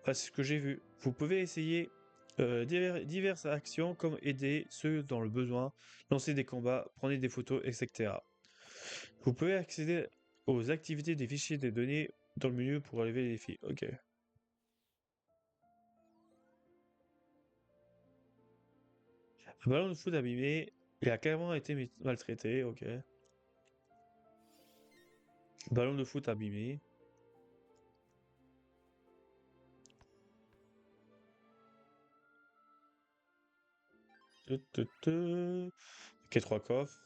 Speaker 1: Ouais, c'est ce que j'ai vu. Vous pouvez essayer diverses actions comme aider ceux dans le besoin, lancer des combats, prendre des photos, etc. Vous pouvez accéder aux activités des fichiers des données dans le milieu pour relever les défis. Ok. Un ballon de foot abîmé. Il a clairement été maltraité. Ok. Ballon de foot abîmé. Ok, 3 coffres.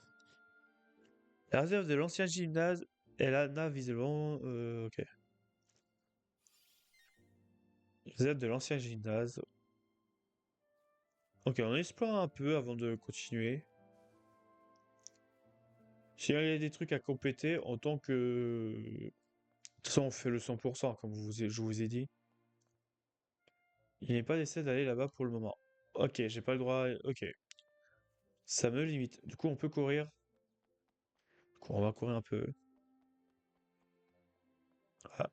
Speaker 1: La réserve de l'ancien gymnase est là, visiblement. Ok. Réserve de l'ancien gymnase. Ok, on explore un peu avant de continuer. S'il y a des trucs à compléter, en tant que... De toute façon, on fait le 100%, comme je vous ai dit. Il n'est pas nécessaire d'aller là-bas pour le moment. Ok, j'ai pas le droit... Ok. Ça me limite. Du coup, on peut courir. Du coup, on va courir un peu. Ah.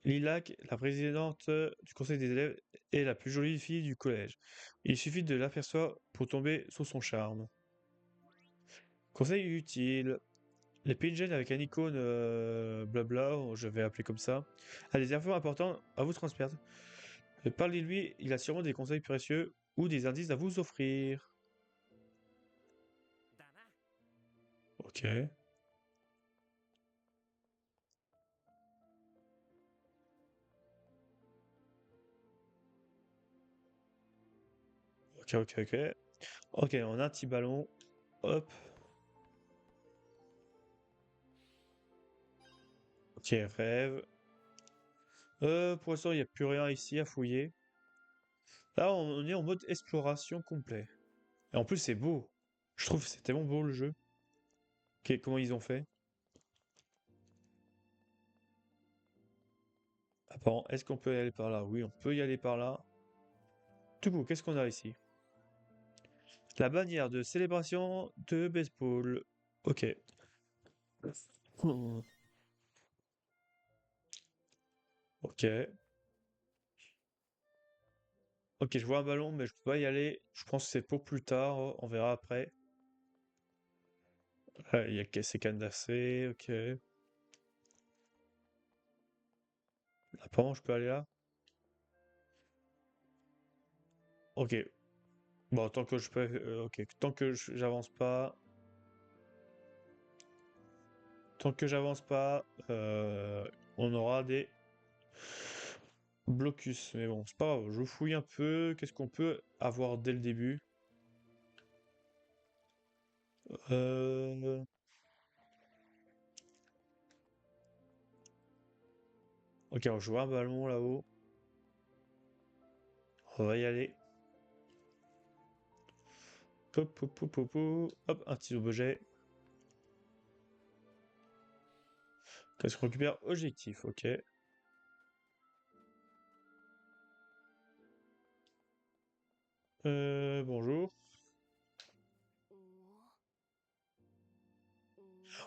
Speaker 1: Lilac, la présidente du conseil des élèves, est la plus jolie fille du collège. Il suffit de l'apercevoir pour tomber sous son charme. Conseil utile. Les PNG avec un icône blabla, je vais appeler comme ça, a des infos importantes à vous transmettre. Parlez-lui, il a sûrement des conseils précieux ou des indices à vous offrir. Ok. Ok, ok, ok. Ok, on a un petit ballon. Hop. Ok, rêve. Pour l'instant, il n'y a plus rien ici à fouiller. Là, on est en mode exploration complet. Et en plus, c'est beau. Je trouve que c'est tellement beau le jeu. Ok, comment ils ont fait? Apparemment, est-ce qu'on peut y aller par là? Oui, on peut y aller par là. Du coup, qu'est-ce qu'on a ici? La bannière de célébration de baseball. Ok. Hmm. Ok. Ok, je vois un ballon, mais je peux pas y aller. Je pense que c'est pour plus tard. On verra après. Là, il y a c'est cadenassé. Ok. Apparemment, je peux aller là. Ok. Bon, tant que je peux. Ok. Tant que j'avance pas. Tant que j'avance pas, on aura des blocus. Mais bon, c'est pas grave. Je fouille un peu. Qu'est-ce qu'on peut avoir dès le début? Euh... Ok, on joue un ballon là-haut. On va y aller. Hop, hop, hop, hop, hop. Hop, un petit objet. Qu'est-ce qu'on récupère? Objectif, ok. Bonjour.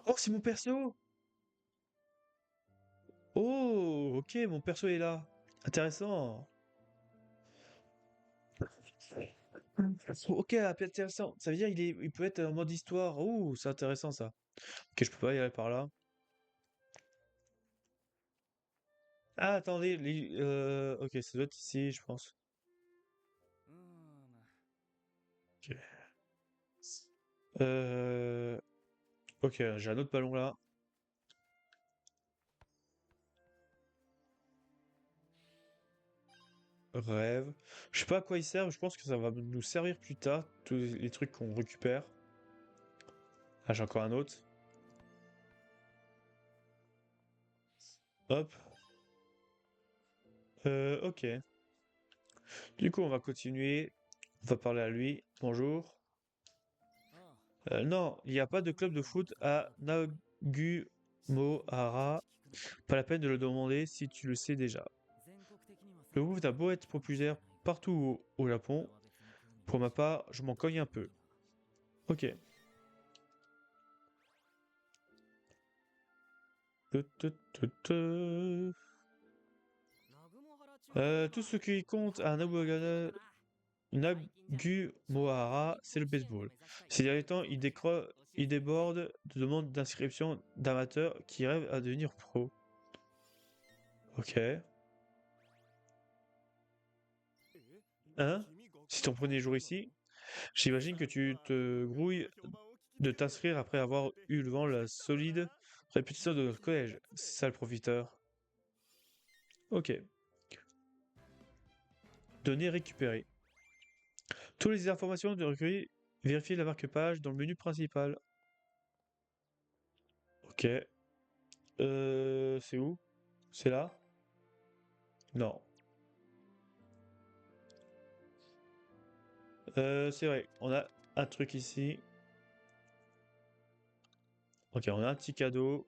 Speaker 1: Oh, c'est mon perso! Oh, ok, mon perso est là. Intéressant. Ok, intéressant. Ça veut dire il peut être en mode histoire. Ouh, c'est intéressant ça. Ok, je peux pas y aller par là. Ah, attendez, ok, ça doit être ici, je pense.
Speaker 2: うーん
Speaker 1: Ok. Euh... Ok, j'ai un autre ballon là. Rêve. Je sais pas à quoi il sert, je pense que ça va nous servir plus tard, tous les trucs qu'on récupère. Ah, j'ai encore un autre. Hop. Ok. Du coup, on va continuer. On va parler à lui. Bonjour.
Speaker 2: ああ
Speaker 1: Non, il n'y a pas de club de foot à Nagumohara. Pas la peine de le demander si tu le sais déjà.
Speaker 2: 全国的には
Speaker 1: Le groupe a beau être populaire partout au Japon, pour ma part, je m'en cogne un peu. Ok. Tout ce qui compte à Nagumohara, c'est le baseball. Ces derniers temps, il déborde de demandes d'inscription d'amateurs qui rêvent à devenir pro. Ok. Hein? C'est ton premier jour ici? J'imagine que tu te grouilles de t'inscrire après avoir eu le vent la solide réputation de notre collège. Sale profiteur. Ok. Données récupérées. Toutes les informations de recueillies, vérifiez la marque-page dans le menu principal. Ok. C'est où? C'est là? Non. C'est vrai, on a un truc ici. Ok, on a un petit cadeau.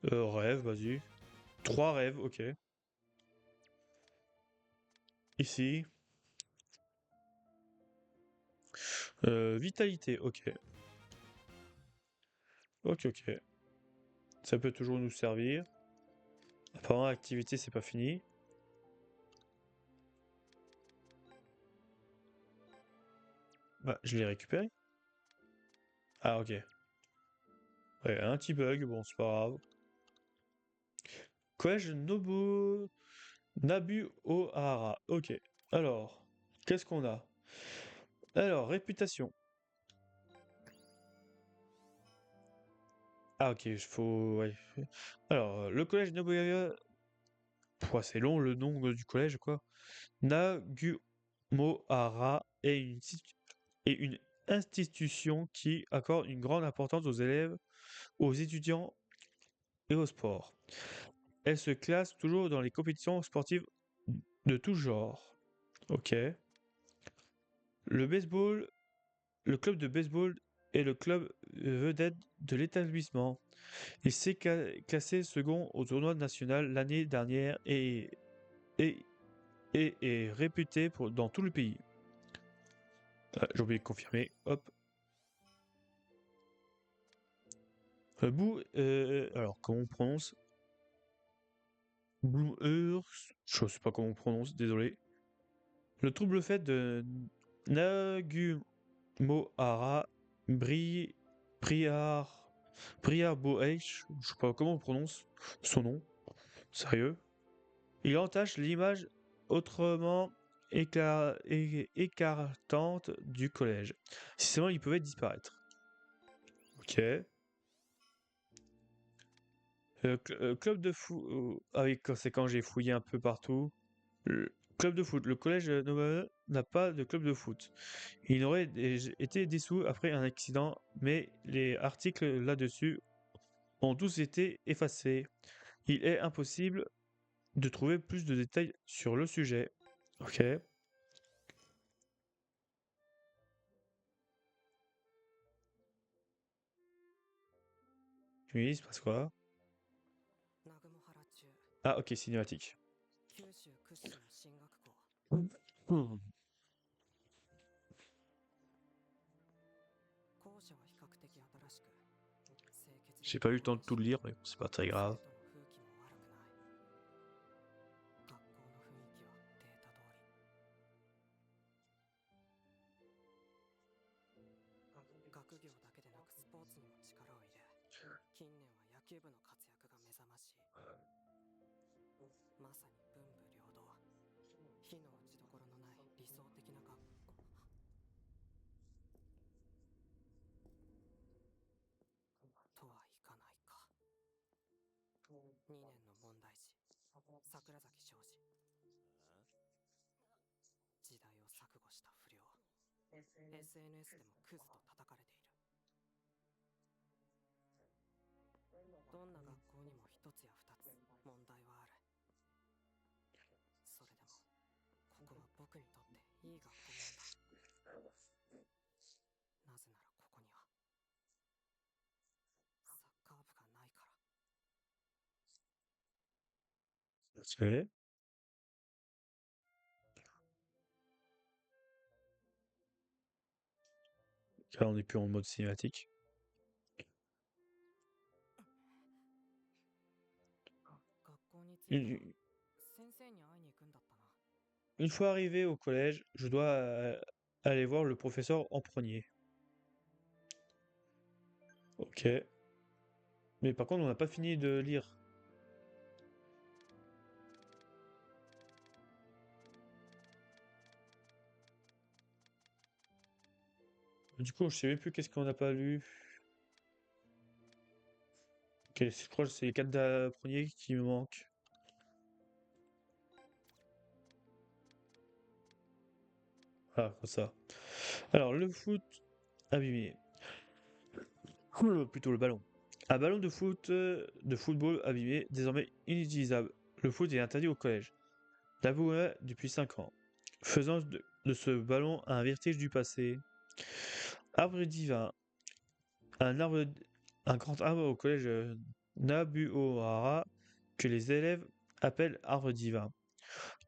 Speaker 1: Rêve, vas-y. 3 rêves, ok. Ici. Vitalité, ok. Ok, ok. Ça peut toujours nous servir. Apparemment, l'activité, c'est pas fini. Bah, je l'ai récupéré. Ah, ok. Ouais, un petit bug, bon, c'est pas grave. Collège Nabu Ohara. Ok. Alors, qu'est-ce qu'on a? Alors, réputation. Ah, ok, il faut. Ouais. Alors, le collège Nobunaga. Pouah, c'est long le nom du collège, quoi. Nagumohara est une institution qui accorde une grande importance aux élèves, aux étudiants et au sport. Elle se classe toujours dans les compétitions sportives de tout genre. Ok. Le baseball, le club de baseball est le club vedette de l'établissement. Il s'est classé second au tournoi national l'année dernière et, et est réputé dans tout le pays. J'ai oublié de confirmer. Hop. Alors, comment on prononce? Blue Earth, je sais pas comment on prononce, désolé. Le trouble fait de Nagumohara Briar Boeich, je sais pas comment on prononce son nom, sérieux. Il entache l'image autrement écartante du collège. Si seulement il pouvait disparaître. Ok. Club de foot. Ah oui, c'est quand j'ai fouillé un peu partout. Club de foot. Le collège Nobel n'a pas de club de foot. Il aurait été dissous après un accident, mais les articles là-dessus ont tous été effacés. Il est impossible de trouver plus de détails sur le sujet. Ok. Oui, il se passe quoi?
Speaker 6: 南雲原中
Speaker 1: Ah, ok, cinématique.
Speaker 6: 九州屈指の進学校
Speaker 1: Hmm.
Speaker 6: 校舎は比較的新しく清潔で
Speaker 1: J'ai pas eu le temps de tout lire, mais bon, c'est pas très grave.
Speaker 6: 生徒の風紀も悪くない学校の雰囲気はデータ通り近年は野球部の活躍が目覚ましい。まさに文武両道、非の打ちどころのない理想的な学校とはいかないか。2年の問題児、桜崎昌司。時代を錯誤した不良。SNS でもクズと叩かれている。どんな学校にも一つや二つ問題はある。それでもここは僕にとっていい学校なんだ。なぜならここにはサッカー部がないから。
Speaker 1: C'est Là, on n'est plus en mode cinématique.
Speaker 6: 学校に着いたら
Speaker 1: Une,
Speaker 6: 先生に会いに行くんだったな。
Speaker 1: une fois arrivé au collège, je dois aller voir le professeur en premier. Ok. Mais par contre, on n'a pas fini de lire. Du coup, je sais même plus qu'est-ce qu'on n'a pas lu. Ok, je crois que c'est les 4 premiers qui me manquent. Ah, comme ça. Alors, le foot abîmé. Plutôt le ballon. Un ballon de foot, de football abîmé, désormais inutilisable. Le foot est interdit au collège. D'avouer depuis 5 ans. Faisant de ce ballon un vertige du passé. Arbre divin. Un grand arbre au collège Nabuohara que les élèves appellent arbre divin.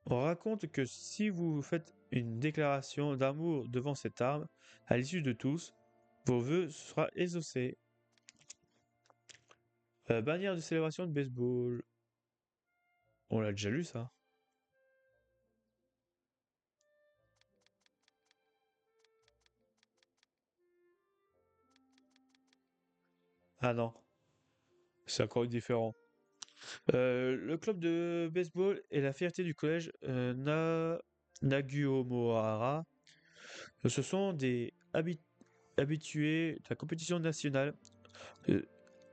Speaker 1: On raconte que si vous faites une déclaration d'amour devant cet arbre, à l'issue de tous, vos vœux seront exaucés. Bannière de célébration de baseball. On l'a déjà lu ça. Ah non, c'est encore différent. Le club de baseball est la fierté du collège Nagumohara. Ce sont des habitués de la compétition nationale, euh,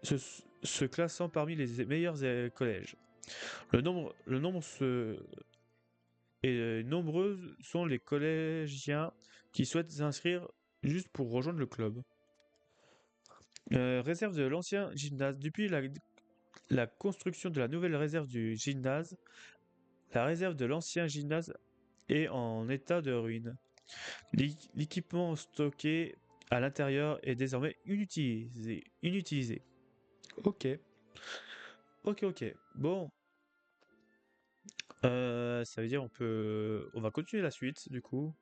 Speaker 1: se classant parmi les meilleurs collèges. Nombreux sont les collégiens qui souhaitent s'inscrire juste pour rejoindre le club. Réserve de l'ancien gymnase. Depuis la construction de la nouvelle réserve du gymnase, la réserve de l'ancien gymnase est en état de ruine. L'équipement stocké à l'intérieur est désormais inutilisé. Ok. Ok. Bon. Ça veut dire on va continuer la suite du coup.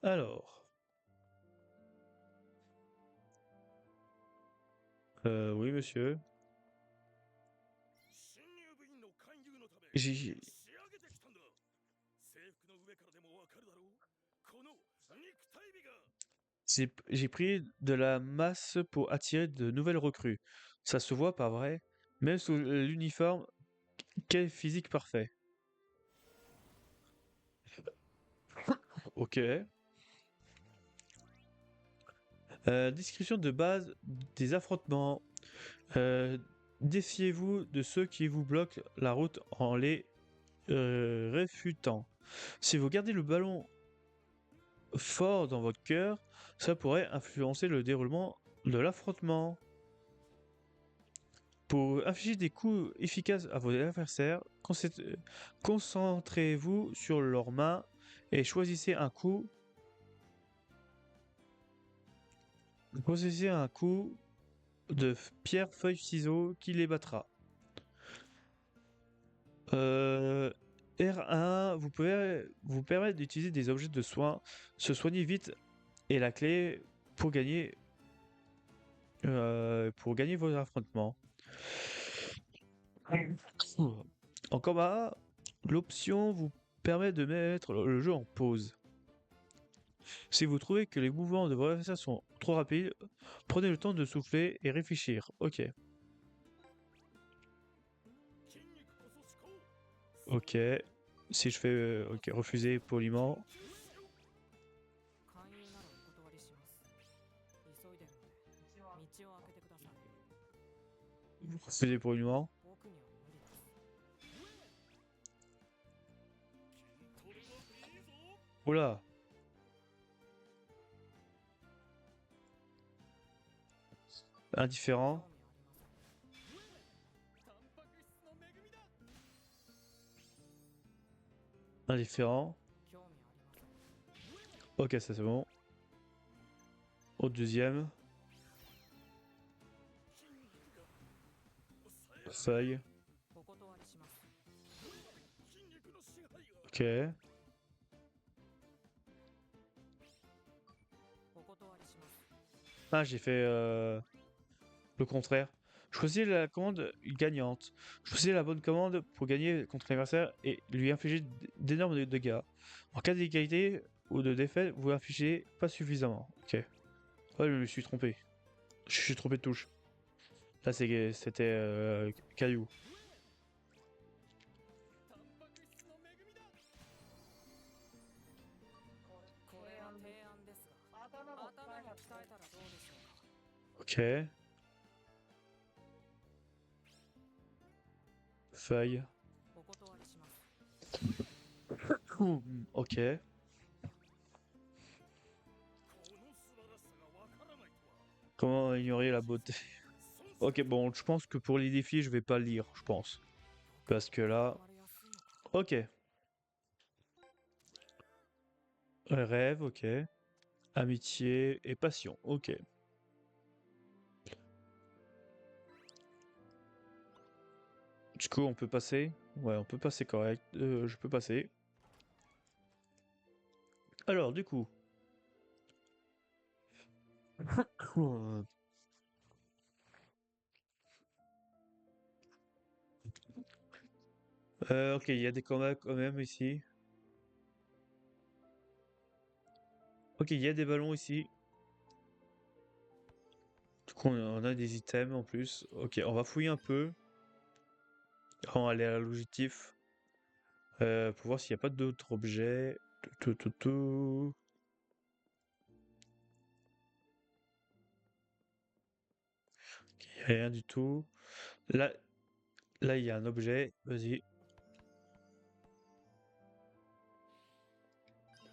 Speaker 1: Alors. Oui, monsieur. J'ai j'ai pris de la masse pour attirer de nouvelles recrues. Ça se voit, pas vrai? Même sous l'uniforme, quel physique parfait. Ok. Description de base des affrontements. Défiez-vous de ceux qui vous bloquent la route en les réfutant. Si vous gardez le ballon fort dans votre cœur, ça pourrait influencer le déroulement de l'affrontement. Pour infliger des coups efficaces à vos adversaires, concentrez-vous sur leurs mains et choisissez un coup. Choisissez un coup de pierre, feuille, ciseaux qui les battra. R1 vous permet d'utiliser des objets de soins, se soigner vite est la clé pour gagner vos affrontements. En combat, l'option vous permet de mettre le jeu en pause. Si vous trouvez que les mouvements de vos adversaires sont trop rapides, prenez le temps de souffler et réfléchir. Ok. Ok. Si je fais ok, refuser poliment.
Speaker 6: 勧誘ならお断りします急いでるので道を開けてください
Speaker 1: Refuser poliment.
Speaker 6: 僕には無理です
Speaker 1: Oula. Indifférent.
Speaker 6: 興味ありません
Speaker 1: Indifférent.
Speaker 6: 興味ありません
Speaker 1: Ok, ça c'est bon. Au deuxième. Feuille.
Speaker 6: お断りします
Speaker 1: Ok.
Speaker 6: お断りします
Speaker 1: Ah, j'ai fait le contraire. Choisissez la commande gagnante. Choisissez la bonne commande pour gagner contre l'adversaire et lui infliger d'énormes dégâts. En cas d'égalité ou de défaite, vous infligez pas suffisamment. Ok. Ouais, je me suis trompé. Je suis trompé de touche. Là, c'était caillou.
Speaker 6: これは提案ですが頭に鍛えたらどうでしょうか
Speaker 1: Ok. Feuille.
Speaker 6: お断りします
Speaker 1: Ok. Comment ignorer la beauté? Ok, bon, je pense que pour les défis, je vais pas lire, je pense. Parce que là...
Speaker 6: 生まれやすいのか
Speaker 1: Ok. Rêve, ok. Amitié et passion, ok. Du coup, on peut passer? Ouais, on peut passer correct. Je peux passer. Alors, du coup... ok, il y a des combats quand même ici. Ok, il y a des ballons ici. Du coup, on a des items en plus. Ok, on va fouiller un peu. On va aller à l'objectif. Pour voir s'il n'y a pas d'autres objets. Tout. Ok, rien du tout. Là, là, il y a un objet. Vas-y.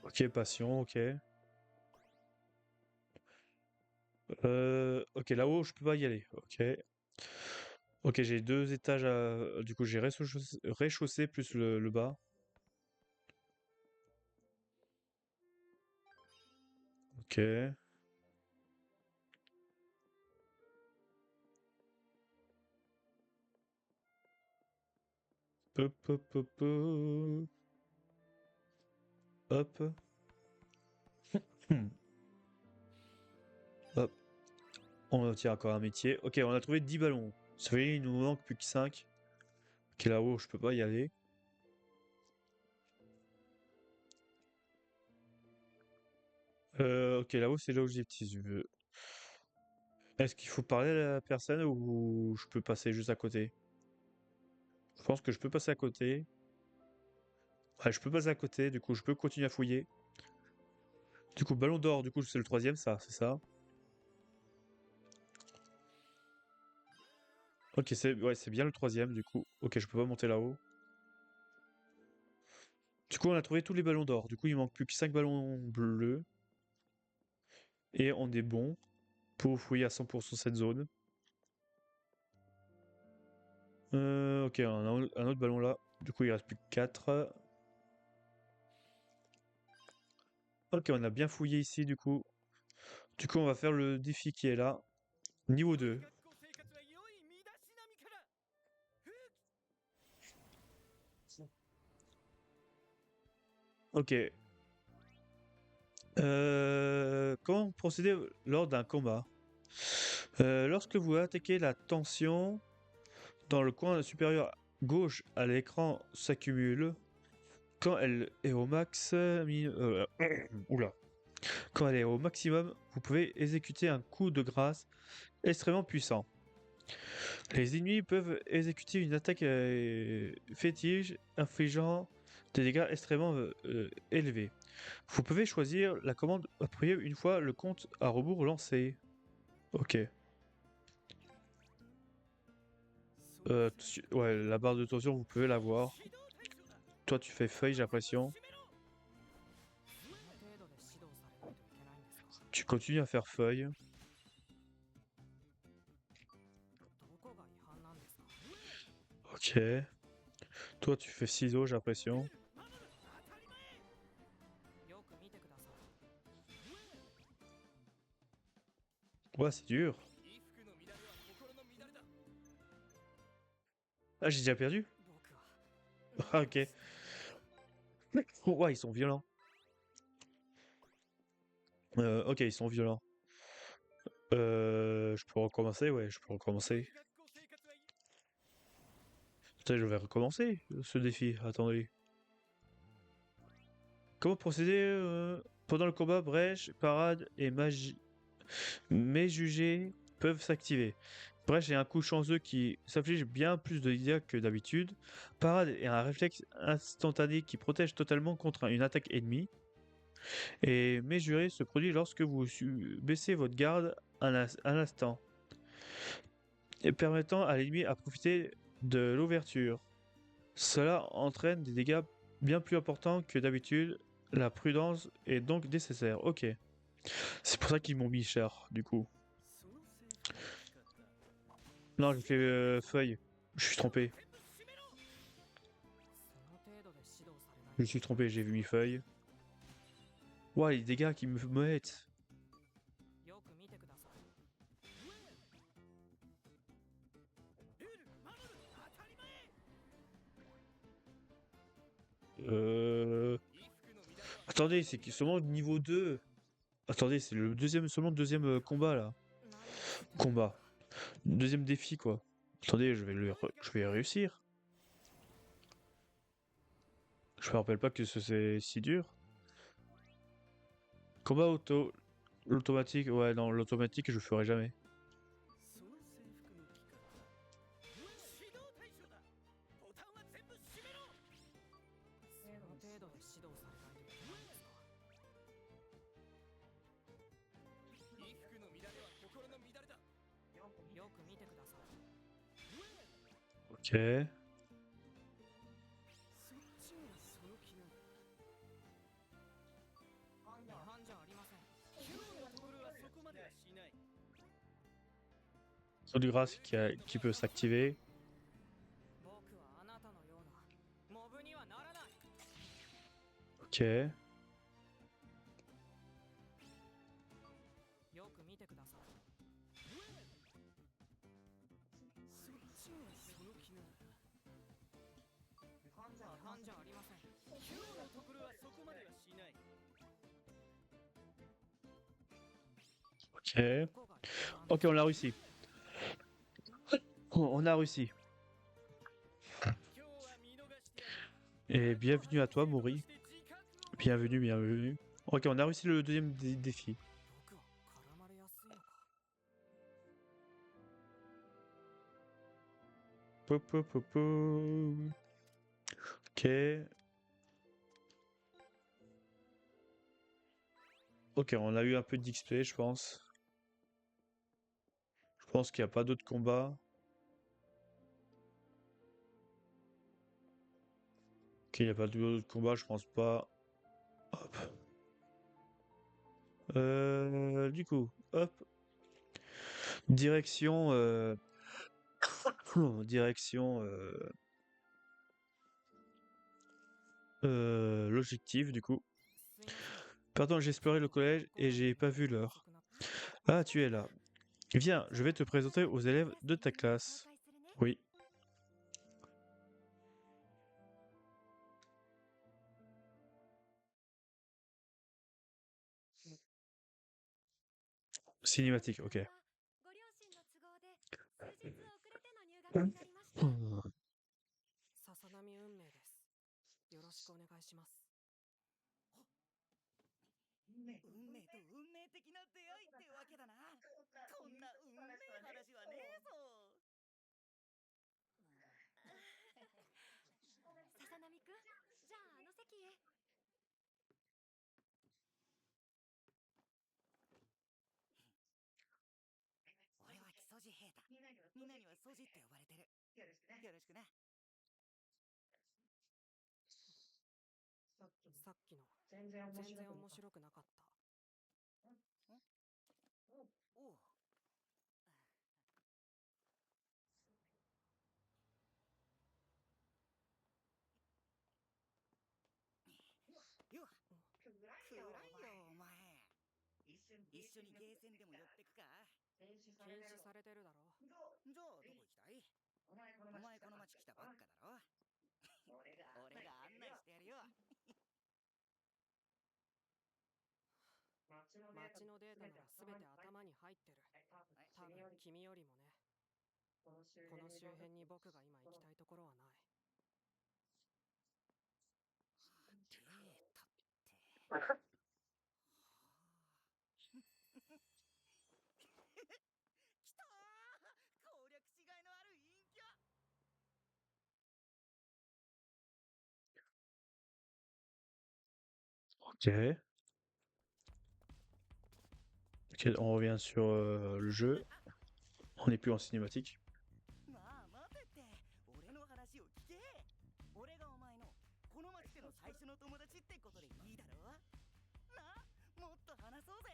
Speaker 1: Ok, passion, ok. Ok, là-haut, je peux pas y aller. Ok. Ok, j'ai 2 étages à... Du coup, j'ai rez-chaussée plus le bas. Ok. Hop, hop, hop, hop. Hop. Hmm. Hop. On obtient encore un métier. Ok, on a trouvé 10 ballons. Ça fait, il nous manque plus que 5. Ok, là-haut, je peux pas y aller. Ok, là-haut, c'est l'objectif. Est-ce qu'il faut parler à la personne ou je peux passer juste à côté? Je pense que je peux passer à côté. Ouais, je peux passer à côté, du coup, je peux continuer à fouiller. Du coup, ballon d'or, du coup, c'est le troisième, ça, c'est ça. Ok, ouais, c'est bien le troisième, du coup. Ok, je peux pas monter là-haut. Du coup, on a trouvé tous les ballons d'or. Du coup, il manque plus que 5 ballons bleus. Et on est bon pour fouiller à 100% cette zone. Ok, un autre ballon là. Du coup, il reste plus que 4. Ok, on a bien fouillé ici, du coup. Du coup, on va faire le défi qui est là. Niveau 2.
Speaker 2: 学校生活は良い身だしなみから
Speaker 1: Ok. Comment procéder lors d'un combat? Lorsque vous attaquez, la tension dans le coin supérieur gauche à l'écran s'accumule. Quand elle est au max, oula. Quand elle est au maximum, vous pouvez exécuter un coup de grâce extrêmement puissant. Les ennemis peuvent exécuter une attaque fétiche infligeant des dégâts extrêmement élevés. Vous pouvez choisir la commande appropriée une fois le compte à rebours lancé. Ok. Ouais, la barre de tension, vous pouvez la voir. Toi, tu fais feuille, j'ai l'impression.
Speaker 6: その程度で指導されないといけないんですか？
Speaker 1: Tu continues à faire feuille.
Speaker 6: どこが違反なんですか？
Speaker 1: Ok. Toi, tu fais ciseaux, j'ai l'impression.
Speaker 6: よく見てください。
Speaker 1: Ouais, c'est dur.
Speaker 2: 衣服の乱れは心の乱れだ。
Speaker 1: Ah, j'ai déjà perdu?
Speaker 6: 僕は
Speaker 1: Ah, ok. Ouais, ils sont violents. Ok, ils sont violents. Je peux recommencer? Ouais, je peux recommencer.
Speaker 2: 学校生活はいい。
Speaker 1: Putain, je vais recommencer ce défi. Attendez. Comment procéder pendant le combat? Brèche, parade et magie. Mes jugés peuvent s'activer. Brèche est un coup chanceux qui s'inflige bien plus de dégâts que d'habitude. Parade est un réflexe instantané qui protège totalement contre une attaque ennemie. Et Méjuré se produit lorsque vous baissez votre garde un instant, et permettant à l'ennemi à profiter de l'ouverture. Cela entraîne des dégâts bien plus importants que d'habitude. La prudence est donc nécessaire. Ok. C'est pour ça qu'ils m'ont mis cher, du coup.
Speaker 2: その制服を使った。
Speaker 1: Non, j'ai fait feuille. Je suis trompé.
Speaker 6: その程度で指導されない
Speaker 1: Je suis trompé, j'ai vu mi feuille. Ouah, les dégâts qu'ils me mettent.
Speaker 6: よく見てください。
Speaker 2: ルール守る当たり前。
Speaker 1: Euh...
Speaker 2: 衣服の乱れは
Speaker 1: Attendez, c'est seulement niveau 2. Attendez, c'est le deuxième, seulement le deuxième combat là.
Speaker 6: 何をする
Speaker 1: Combat. Deuxième défi quoi. Attendez, je vais réussir. Je me rappelle pas que c'est si dur. Combat auto. L'automatique, ouais, non, l'automatique je ferai jamais.
Speaker 2: その制服の着方。指導対象だ。ボタンは全部閉めろ。
Speaker 6: その程度で指導されないといけないんですか？
Speaker 2: 衣服の乱れは心の乱れだ。
Speaker 6: よく見てください。
Speaker 1: Ok.
Speaker 2: そっちがその気なの。
Speaker 6: 違反じゃありません。
Speaker 2: 今日のところはそこまではしない。
Speaker 1: Saut de grâce qui peut s'activer.
Speaker 6: 僕はあなたのようなモブにはならない。
Speaker 1: Ok.
Speaker 6: よく見てください。
Speaker 2: そっちがその気なの。
Speaker 6: 違反じゃありません。
Speaker 2: 今日のところはそこまではしない。
Speaker 1: Ok.
Speaker 6: どこが違反
Speaker 1: Ok, on l'a réussi. On a réussi.
Speaker 2: 今日は見逃してやる。
Speaker 1: Et bienvenue à toi, Mori. Bienvenue, bienvenue. Ok, on a réussi le deuxième défi.
Speaker 6: 僕は絡まれやすいのか。
Speaker 1: Pop, pop, pop, pop. Ok. Ok, on a eu un peu d'XP, je pense. Je pense qu'il n'y a pas d'autres combats. Ok, il n'y a pas d'autres combats, je pense pas. Hop. Du coup, hop. Direction. Direction. L'objectif, du coup.
Speaker 6: すいません。
Speaker 1: Pardon, j'ai exploré le collège et j'ai pas vu l'heure.
Speaker 6: 遅くなった。
Speaker 1: Ah, tu es là. Viens, je vais te présenter aux élèves de ta classe. Oui. Cinématique, ok.
Speaker 5: ご両親の都合で数日遅れての入学になりました。
Speaker 6: 笹波運命です。よろしくお願いします。します。
Speaker 7: 運命と運命的な出会いってわけだな。こんな運命話はねえぞ。
Speaker 5: 笹波くん、じゃああの席へ。
Speaker 7: 俺は木曽路平太。みんなにはソジって呼ばれてる。よろしくな。
Speaker 6: さっきの
Speaker 3: 全然面
Speaker 6: 全然
Speaker 3: 白く
Speaker 6: 面白くなかった。
Speaker 7: おう。よっ、暗いよお前。一緒にゲーセンでも寄ってくか。
Speaker 3: 禁止
Speaker 6: 禁止されてるだろ。
Speaker 7: じゃあどこ行きたい？お前この町来たばっかだろ。俺が案内してやるよ。
Speaker 6: 街のデータなら全て頭に入ってる。多分君よりもね。この周辺に僕が今行きたいところはない。
Speaker 7: データって。来たー！攻略しがいのある陰キャ。
Speaker 1: Ok. Ok, on revient sur le jeu. On n'est plus en cinématique.
Speaker 7: まあ待てって、俺の話を聞け。俺がお前のこの町での最初の友達ってことでいいだろ。な、もっと話そうぜ。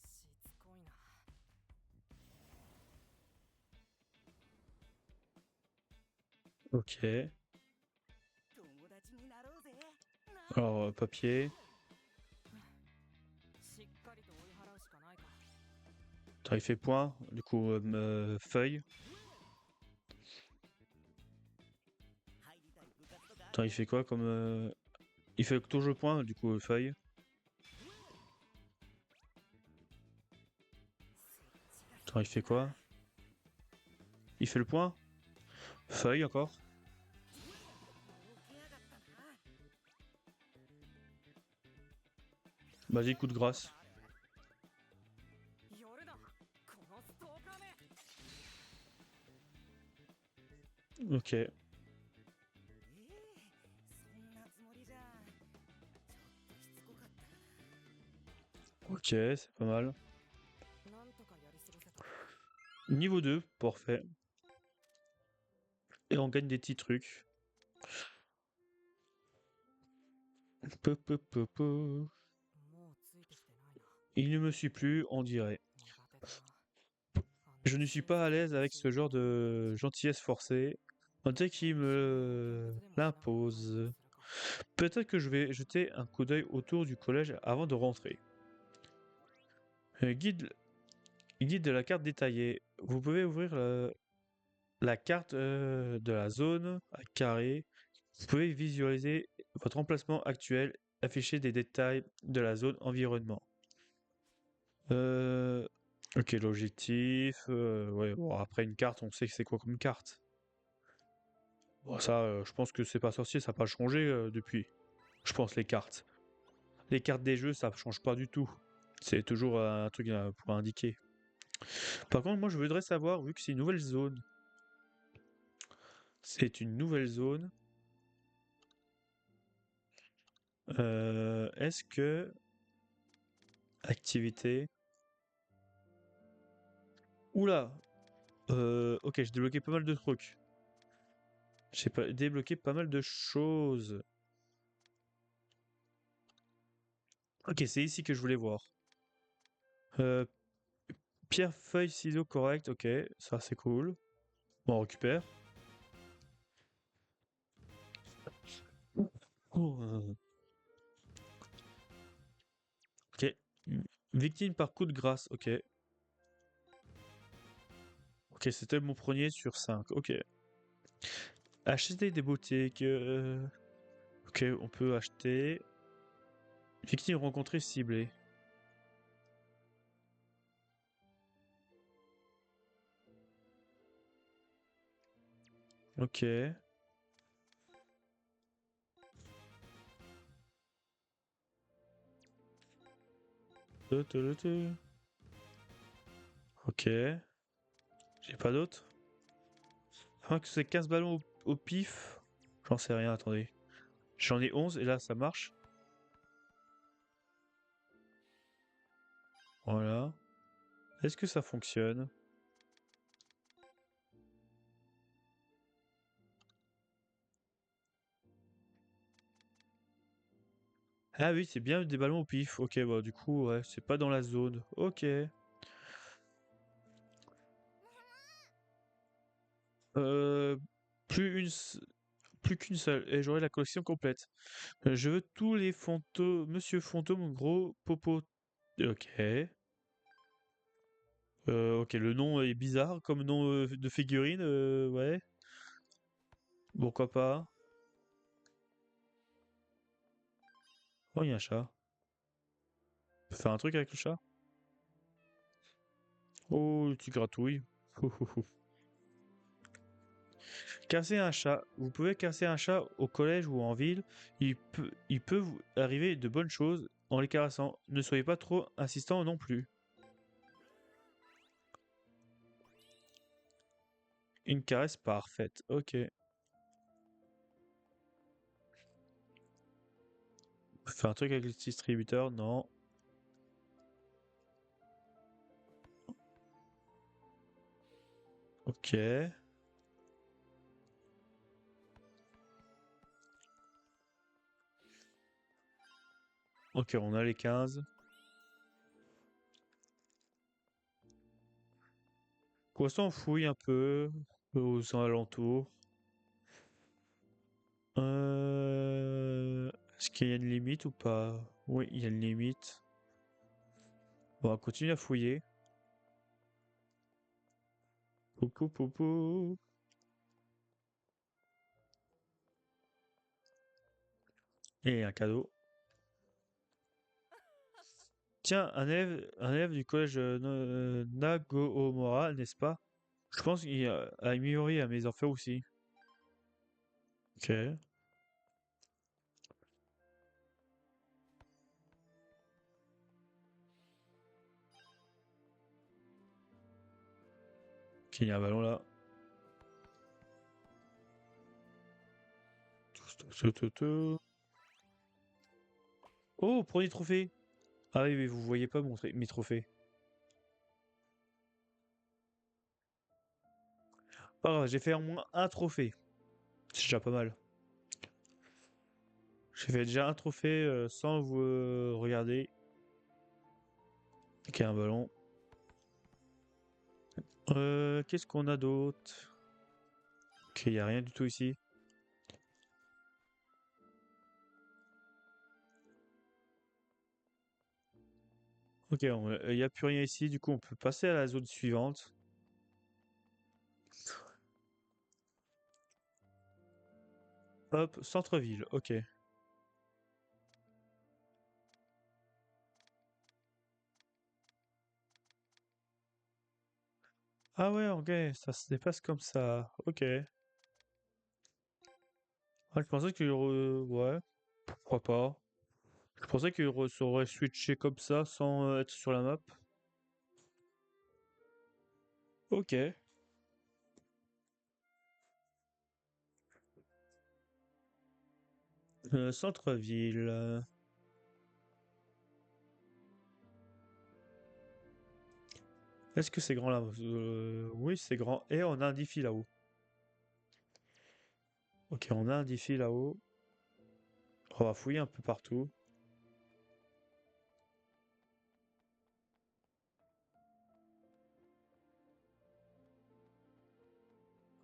Speaker 6: しつこいな。
Speaker 1: Ok.
Speaker 7: 友達になろうぜ。
Speaker 1: Alors, papier.
Speaker 6: しっかりと追い払うしかないか。
Speaker 1: Attends, il fait point. Du coup, feuille. Attends, il fait quoi comme... Il fait toujours point, du coup, feuille. Attends, il fait quoi? Il fait le point? Feuille encore? Vas-y, coup de grâce. Ok. Ok, c'est pas mal. Niveau 2, parfait. Et on gagne des petits trucs. Il ne me suit plus, on dirait. Je ne suis pas à l'aise avec ce genre de gentillesse forcée. On dirait qu'il me l'impose. Peut-être que je vais jeter un coup d'œil autour du collège avant de rentrer. Guide de la carte détaillée. Vous pouvez ouvrir la carte de la zone à carré. Vous pouvez visualiser votre emplacement actuel, afficher des détails de la zone environnement. Ok, l'objectif. Ouais, bon, après une carte, on sait que c'est quoi comme carte. Bon, ça, je pense que c'est pas sorcier, ça n'a pas changé depuis. Je pense les cartes. Les cartes des jeux, ça change pas du tout. C'est toujours un truc pour indiquer. Par contre, moi, je voudrais savoir, vu que c'est une nouvelle zone. C'est une nouvelle zone. Est-ce que... Activité... Oula! Ok, j'ai débloqué pas mal de trucs. J'ai pas débloqué pas mal de choses. Ok, c'est ici que je voulais voir. Pierre, feuille, ciseaux, correct. Ok, ça c'est cool. Bon, on récupère. Ok. Victime par coup de grâce. Ok. Ok, c'était mon premier sur 5. Ok. Acheter des boutiques. Ok, on peut acheter. Victime rencontrée ciblée. Ok. Ok. J'ai pas d'autres. À moins que c'est 15 ballons au pif. J'en sais rien, attendez. J'en ai 11 et là ça marche. Voilà. Est-ce que ça fonctionne? Ah oui, c'est bien des ballons au pif. Ok, bah du coup, ouais, c'est pas dans la zone. Ok. Euh, plus une, plus qu'une seule, et j'aurai la collection complète. Je veux tous les fantômes, Monsieur Fantôme, gros popo. Ok. Ok, le nom est bizarre comme nom de figurine, ouais. Pourquoi pas? Oh, il y a un chat. On peut faire un truc avec le chat? Oh, tu gratouilles. Casser un chat. Vous pouvez casser un chat au collège ou en ville. Il peut vous arriver de bonnes choses en les caressant. Ne soyez pas trop insistant non plus. Une caresse parfaite. Ok. Faire un truc avec le distributeur, non. Ok. Ok, on a les 15. Pour l'instant, on fouille un peu aux alentours. Est-ce qu'il y a une limite ou pas? Oui, il y a une limite. Bon, on va continuer à fouiller. Poupou, poupou. Et un cadeau. Tiens, un élève du collège Nagoomora, n'est-ce pas? Je pense qu'il y a à Miori à mes enfants aussi. Ok. Ok, il y a un ballon là. Oh, premier trophée! Ah oui, mais vous voyez pas mes trophées. Pas grave, j'ai fait au moins un trophée. C'est déjà pas mal. J'ai fait déjà un trophée sans vous regarder. Ok, un ballon. Qu'est-ce qu'on a d'autre? Ok, il n'y a rien du tout ici. Ok, il n'y a plus rien ici. Du coup, on peut passer à la zone suivante. Hop, centre-ville. Ok. Ah ouais, ok, ça se dépasse comme ça. Ok. Ah, je pensais que... ouais, pourquoi pas. Je pensais que ça aurait switché comme ça sans être sur la map. Ok. Centre-ville. Est-ce que c'est grand là? Oui, c'est grand. Et on a un défi là-haut. Ok, on a un défi là-haut. On va fouiller un peu partout.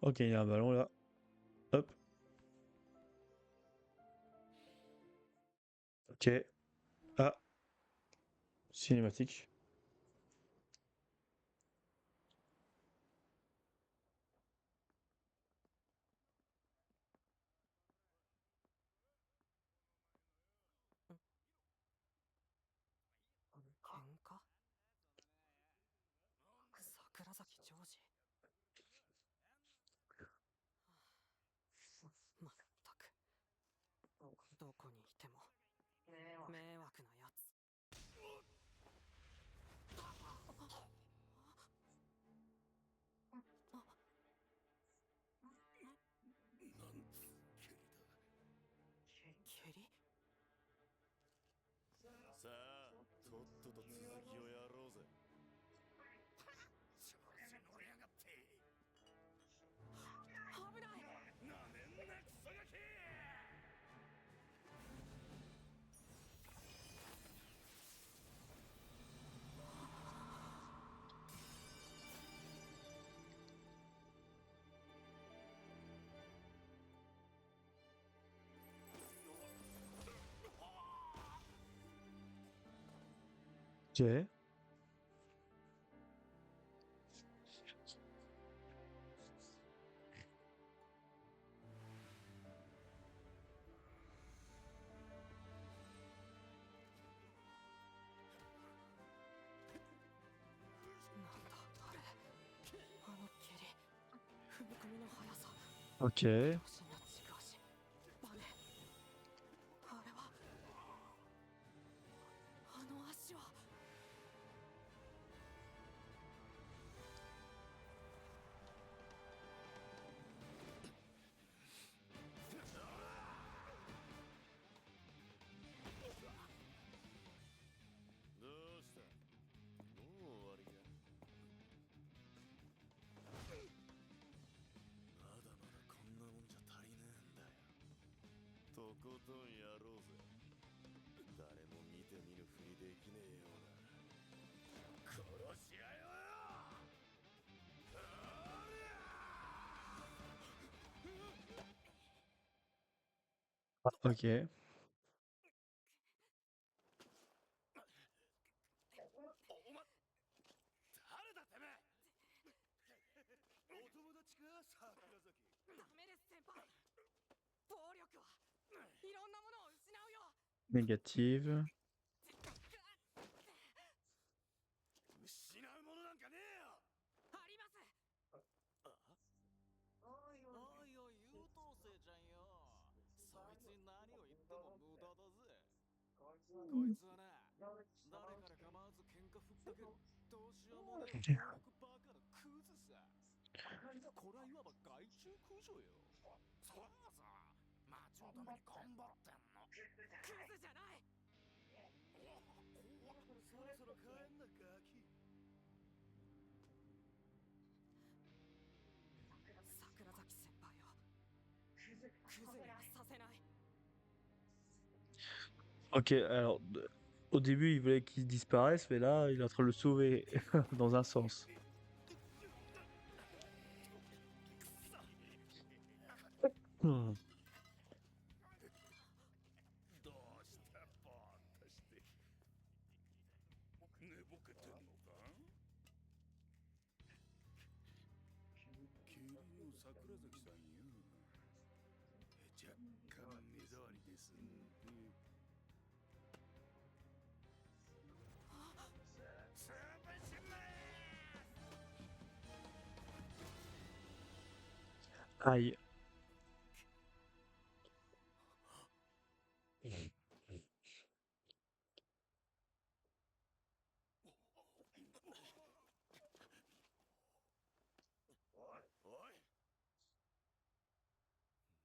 Speaker 1: Ok, il y a un ballon là. Hop. Ok. Ah, cinématique.
Speaker 8: と続きをやろうぜ。
Speaker 2: 調子乗りやがって。
Speaker 6: 危ない。
Speaker 2: なめんなクソガキ。
Speaker 1: Ok.
Speaker 6: なんだあれ。あの蹴り。踏み込みの速さ。
Speaker 1: Ok.
Speaker 6: 強靭な軸足。バネ。あれは。あの足は。
Speaker 8: どうした？もう終わりか？まだまだこんなもんじゃ足りねえんだよ。とことんやろうぜ。誰も見て見ぬふりできねえような。殺し合いをよ。
Speaker 1: Ok.
Speaker 2: お前誰だてめえ。
Speaker 8: お友達か、桜崎。
Speaker 6: ダメです先輩。暴力はいろんなものを失うよ。
Speaker 1: Négative.
Speaker 8: 失うものなんかねえよ。
Speaker 6: あります。
Speaker 2: おいおい優等生じゃんよ。そいつに何を言っても無駄だぜ。こいつはな、誰から構わず喧嘩ふっかけるどうしようもねえ暴力バカのクズさ。これはいわば害虫駆除よ。そうさ、町のために頑張ってんの。
Speaker 6: クズじゃない。
Speaker 8: そろそろ帰んなガキ。
Speaker 6: 桜崎先輩をクズにはさせない。
Speaker 1: Ok, alors au début il voulait qu'il disparaisse, mais là il est en train de le sauver dans un sens. Hmm.
Speaker 2: どうしてぼーっとして寝ぼけてんのか。
Speaker 8: 麒麟の桜崎さんよ。若干目障りですんで。
Speaker 2: 潰しまーす。
Speaker 1: Aïe.
Speaker 8: おい。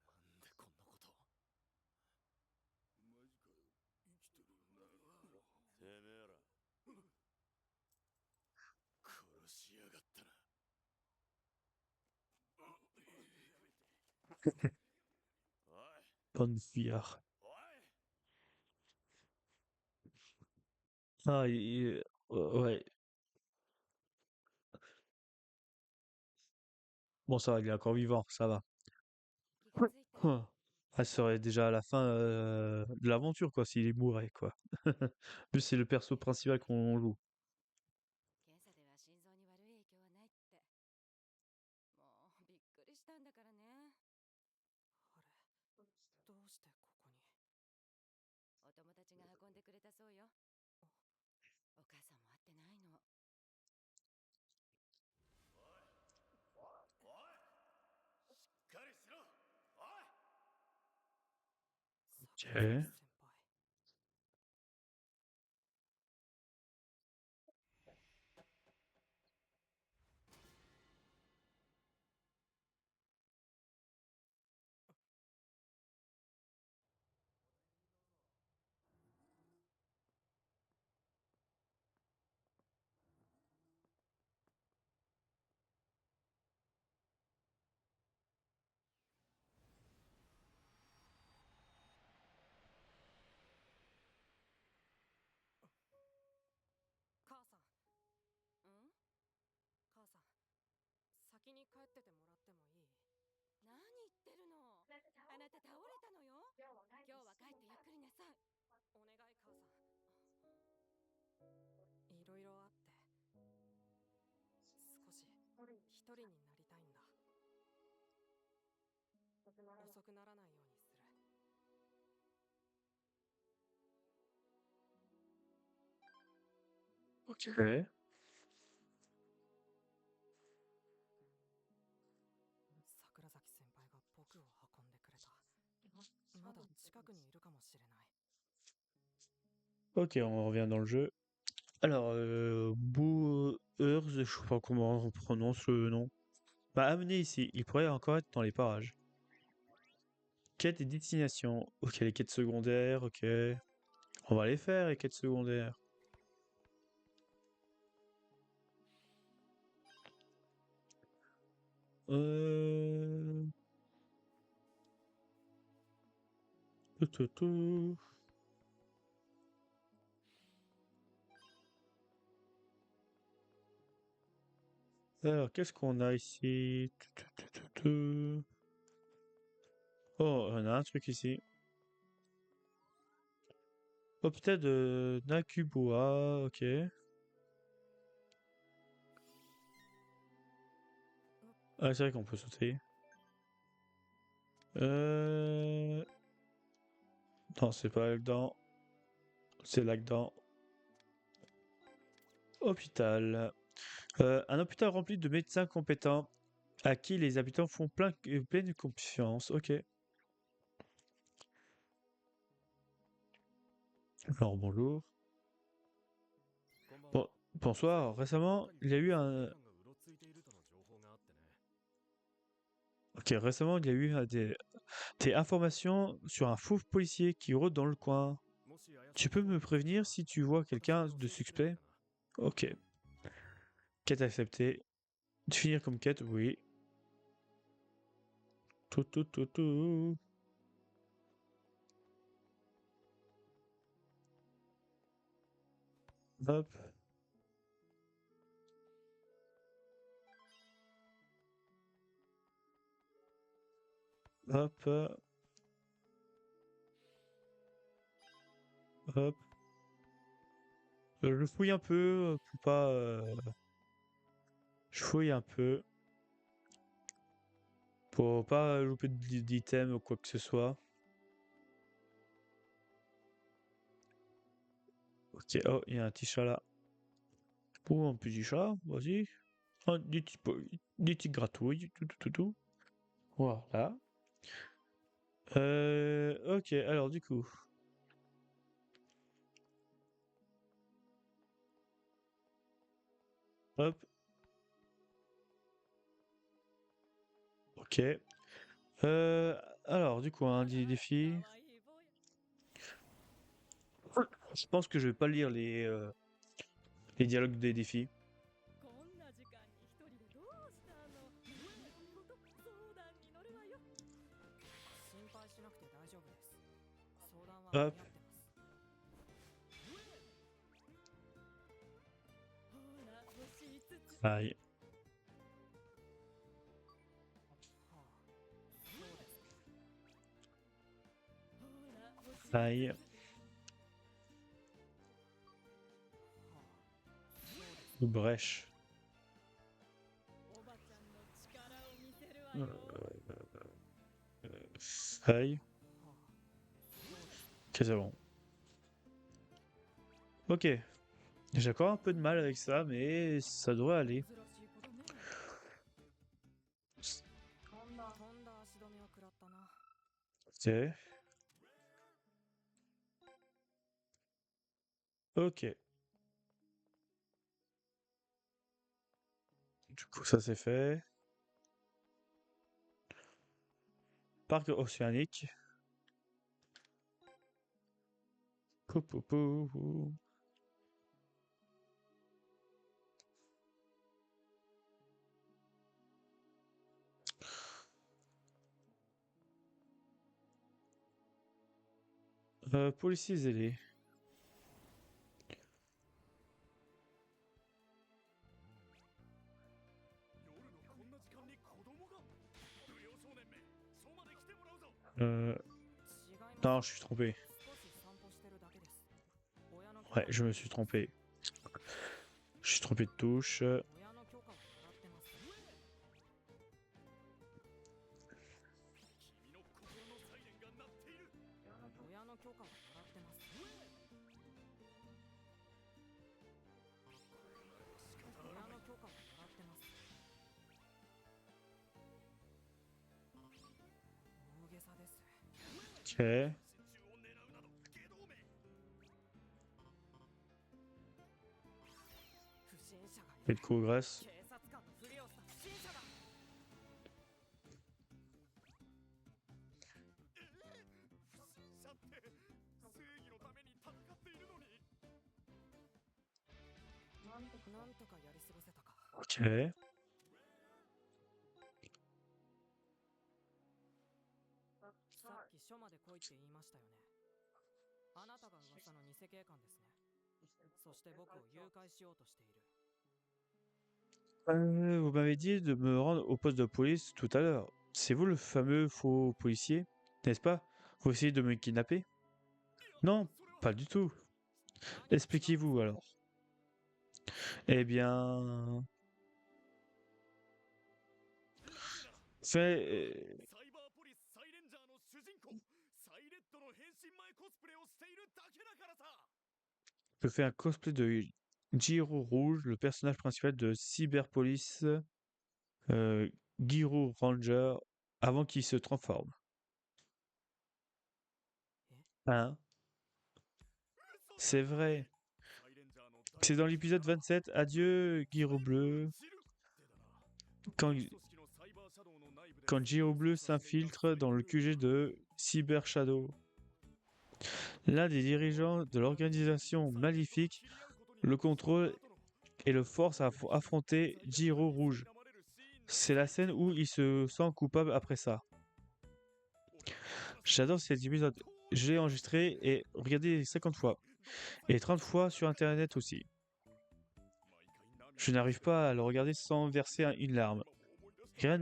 Speaker 8: なんでこんなことを。マジかよ。生きてるよな。てめえら。殺しやがったな。おい。
Speaker 1: Bonne vieille.
Speaker 8: おい。
Speaker 1: Ah, ouais. Bon, ça va, il est encore vivant, ça va.
Speaker 5: 気がついた。
Speaker 1: Hum. Ah, ça serait déjà à la fin de l'aventure, quoi, s'il est mourrait, quoi. Plus c'est le perso principal qu'on joue.
Speaker 5: 検査では心臓に悪い影響はないって。もうびっくりしたんだからね。
Speaker 6: あれ、どうしてここに。
Speaker 5: お友達が運んでくれたそうよ。お母さんも会ってないの。
Speaker 8: おい。しっかりしろ。おい。
Speaker 6: 桜崎先輩。帰っててもらってもいい？
Speaker 5: 何言ってるの？あなた倒れたのよ。今日は帰ってゆっくりなさい。
Speaker 6: お願い母さん。いろいろあって少し一人になりたいんだ。遅くならないようにする。
Speaker 1: Ok.
Speaker 6: 桜崎先輩が僕を運んでくれた。まだ近くにいるかもしれない。
Speaker 1: Ok, on revient dans le jeu. Alors, Booers, je sais pas comment on prononce le nom. M'a amené ici. Il pourrait encore être dans les parages. Quêtes et destinations. Ok, les quêtes secondaires, ok. On va les faire, les quêtes secondaires. Euh... tout. Alors, qu'est-ce qu'on a ici? Oh, on a un truc ici. Oh, peut-être Nakuboa, ok. Ah, c'est vrai qu'on peut sauter. Non, c'est pas là-dedans. C'est là-dedans. Hôpital. Un hôpital rempli de médecins compétents à qui les habitants font pleine confiance. Ok. Alors, bonjour. Bon, bonsoir. Récemment, il y a eu un... Ok, récemment, il y a eu des informations sur un fou policier qui rôde dans le coin. Tu peux me prévenir si tu vois quelqu'un de suspect? Ok. Quête acceptée. Finir comme quête, oui. Tout. Hop. Hop. Hop. Je fouille un peu pour pas... Je fouille un peu. Pour pas louper d'items ou quoi que ce soit. Ok, oh, il y a un petit chat là. Oh, un petit chat, vas-y. Oh, des petites gratouilles, tout. Voilà. Ok, alors du coup. Hop. Ok. Alors du coup, un défi. Je pense que je vais pas lire les dialogues des défis.
Speaker 4: こんな時間に一人でどうしたの？何事？相談に乗るわよ。
Speaker 6: 心配しなくて大丈夫です。相談は間に合
Speaker 1: Hop.
Speaker 6: ってます。
Speaker 4: ほら、欲しいつつ。
Speaker 1: Aïe.
Speaker 6: はあ、そうですか。
Speaker 4: ほら、欲しいつつ。
Speaker 1: Aïe.
Speaker 6: はあ、そうですか。
Speaker 1: Brèche.
Speaker 4: おばちゃんの力を見せるわよ。
Speaker 1: Aïe.
Speaker 6: はあ、そうですか。
Speaker 1: Ok, c'est bon. Ok. J'ai encore un peu de mal avec ça, mais ça devrait aller.
Speaker 4: 珍しい子だね。
Speaker 6: とんだ足止めを食らったな。
Speaker 1: Ok. Ok. Du coup, ça c'est fait. Parc océanique. Pou. Policier zélé.
Speaker 8: 夜のこんな時間に
Speaker 1: Non, je suis trompé.
Speaker 6: 少し散歩してるだけです。親の許可
Speaker 1: Ouais, je me suis trompé. Je suis trompé de touche.
Speaker 6: 親の許可はもらってます。
Speaker 8: 君の心のサイレンが鳴っている。
Speaker 6: 親の許可はもらってます。親の許可はもらってます。大げさです。
Speaker 1: Ok.
Speaker 8: 戦中を狙うなど下道め。
Speaker 6: 不審者がい
Speaker 1: Et
Speaker 6: る。
Speaker 1: de progresse.
Speaker 6: 警察官のふりをした不審者だ。
Speaker 8: 不審者って正義のために戦っているのに。
Speaker 6: なんとかやり過ごせたか。
Speaker 1: Ok.
Speaker 6: さっき署まで来いって言いましたよね。あなたが噂の偽警官ですね。そして僕を誘拐しようとしている。
Speaker 1: Vous m'avez dit de me rendre au poste de police tout à l'heure. C'est vous le fameux faux policier, n'est-ce pas? Vous essayez de me kidnapper? Non, pas du tout. Expliquez-vous alors. Eh bien... Fait...
Speaker 8: サイバーポリスサイレンジャーの主人公サイレッドの変身前コスプレをしているだけだからさ。
Speaker 1: Je fais un cosplay de Giro Rouge, le personnage principal de Cyberpolice Giro Ranger, avant qu'il se transforme. Hein? C'est vrai. C'est dans l'épisode 27, Adieu Giro Bleu, quand Giro Bleu s'infiltre dans le QG de Cyber Shadow. L'un des dirigeants de l'organisation maléfique le contrôle et le force à affronter Giro Rouge. C'est la scène où il se sent coupable après ça. J'adore cet épisode. Je l'ai enregistré et regardé 50 fois. Et 30 fois sur internet aussi. Je n'arrive pas à le regarder sans verser une larme. Rien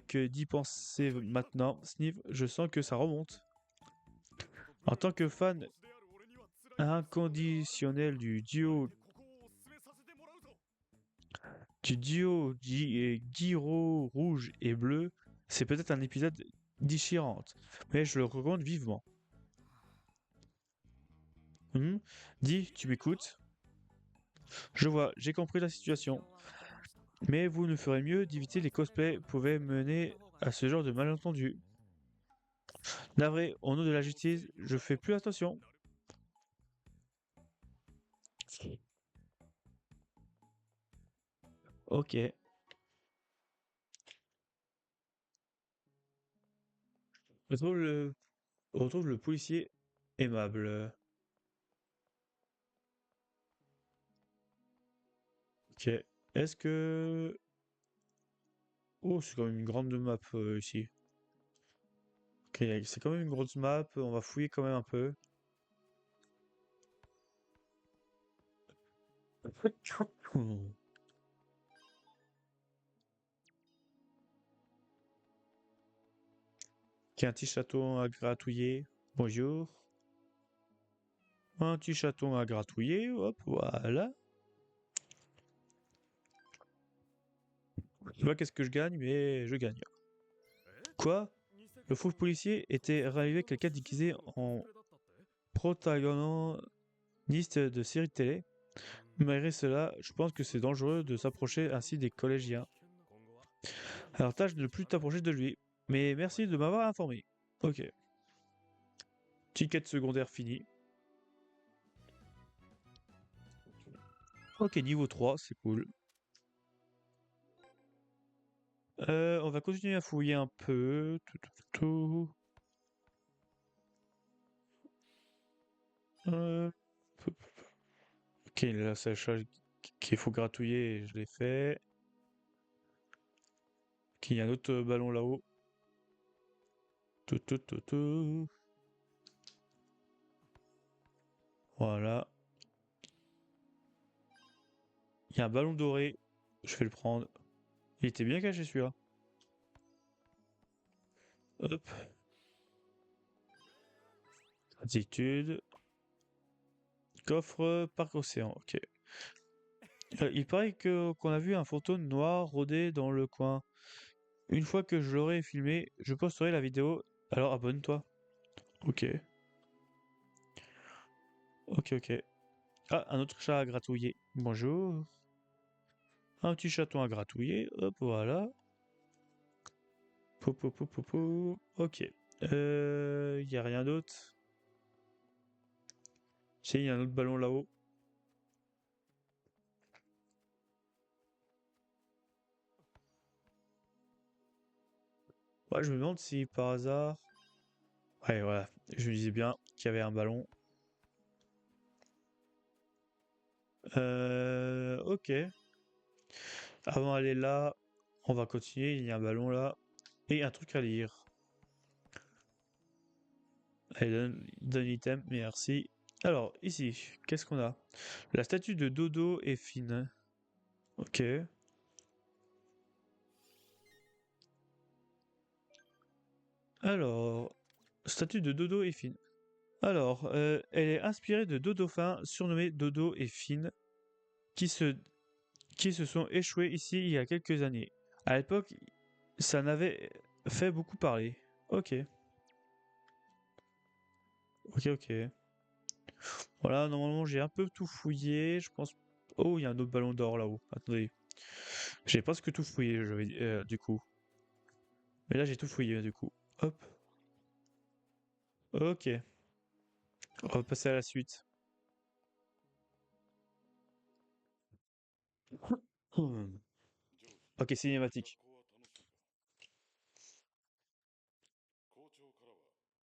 Speaker 1: que d'y penser maintenant, Sniff, je sens que ça remonte. En tant que fan inconditionnel du duo Giro Rouge et Bleu, c'est peut-être un épisode déchirant, mais je le recommande vivement. Dis, tu m'écoutes? Je vois, j'ai compris la situation. Mais vous ne ferez mieux d'éviter les cosplays pouvaient mener à ce genre de malentendu. Navré, au nom de la justice, je fais plus attention. Ok. On retrouve le policier aimable. Ok. Est-ce que... Oh, c'est quand même une grande map ici. Ok, c'est quand même une grosse map. On va fouiller quand même un peu. Ok, un petit chaton à gratouiller. Bonjour. Un petit chaton à gratouiller. Hop, voilà. Je sais pas qu'est-ce que je gagne, mais je gagne. Quoi? Le faux policier était arrivé quelqu'un déguisé en protagoniste de série de télé. Malgré cela, je pense que c'est dangereux de s'approcher ainsi des collégiens. Alors tâche de ne plus t'approcher de lui. Mais merci de m'avoir informé. Ok. Ticket secondaire fini. Ok, niveau 3, c'est cool. On va continuer à fouiller un peu. Ok, là, c'est la chose qu'il faut gratouiller, je l'ai fait. Ok, il y a un autre ballon là-haut. Voilà. Il y a un ballon doré. Je vais le prendre. Il était bien caché celui-là. Hop. Attitude. Coffre, parc océan, ok. Il paraît qu'on a vu un fantôme noir rôder dans le coin. Une fois que je l'aurai filmé, je posterai la vidéo. Alors abonne-toi. Ok. Ok, ok. Ah, un autre chat à gratouiller. Bonjour. Un petit chaton à gratouiller. Hop, voilà. Po, po, po, po. Ok. Y a rien d'autre. Si, il y a un autre ballon là-haut. Ouais, je me demande si par hasard. Ouais, voilà. Je me disais bien qu'il y avait un ballon. Ok. Avant d'aller là, on va continuer. Il y a un ballon là. Et un truc à lire. Allez, donne l'item, merci. Alors, ici, qu'est-ce qu'on a? La statue de Dodo est fine. Ok. Alors, statue de Dodo est fine. Alors, elle est inspirée de deux dauphins surnommés Dodo et Fine, qui se, qui se sont échoués ici il y a quelques années. À l'époque, ça n'avait fait beaucoup parler. Ok, ok, ok. Voilà, normalement j'ai un peu tout fouillé, je pense... Oh, il y a un autre ballon d'or là-haut. Attendez. J'ai presque tout fouillé, du coup. Mais là j'ai tout fouillé, du coup. Hop. Ok. On va passer à la suite. Hmm. Ok, cinématique.
Speaker 8: 校長からは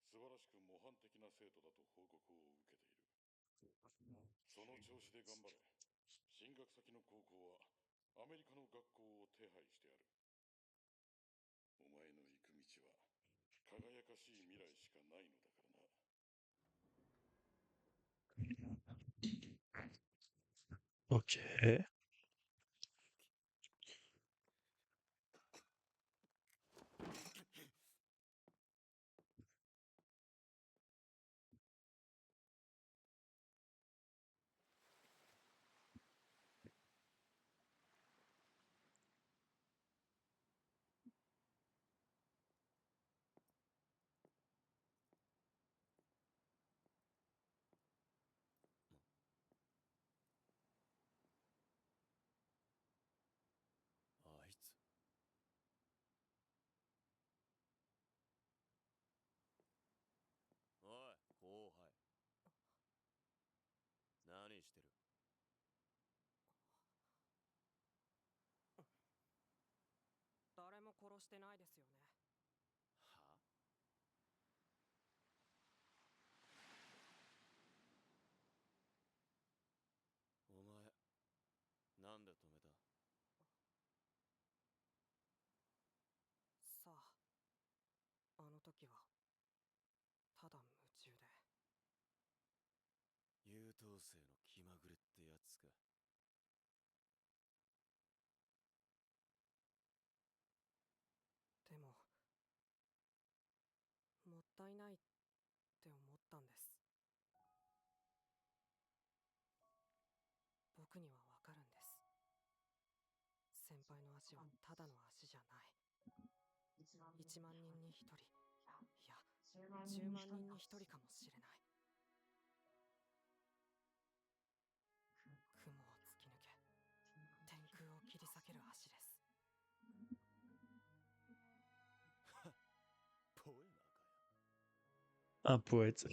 Speaker 8: 素晴らしく模範的な生徒だと報告を受けている。その調子で頑張れ。進学先の高校はアメリカの学校を手配してある。お前の行く道は輝かしい未来しかないのだからな。
Speaker 1: Ok.
Speaker 6: 誰も殺してないですよね。
Speaker 8: お前、なんで止めた？
Speaker 6: さあ、あの時はただ夢中で。
Speaker 8: 優等生の気まぐれってやつか。
Speaker 6: でも、もったいないって思ったんです。僕にはわかるんです。先輩の足はただの足じゃない。1万人に1人、いや、10万人に1人かもしれない。雲を突き抜け、天空を切り裂ける足です。
Speaker 8: ポエマーかよ。
Speaker 1: Un poète.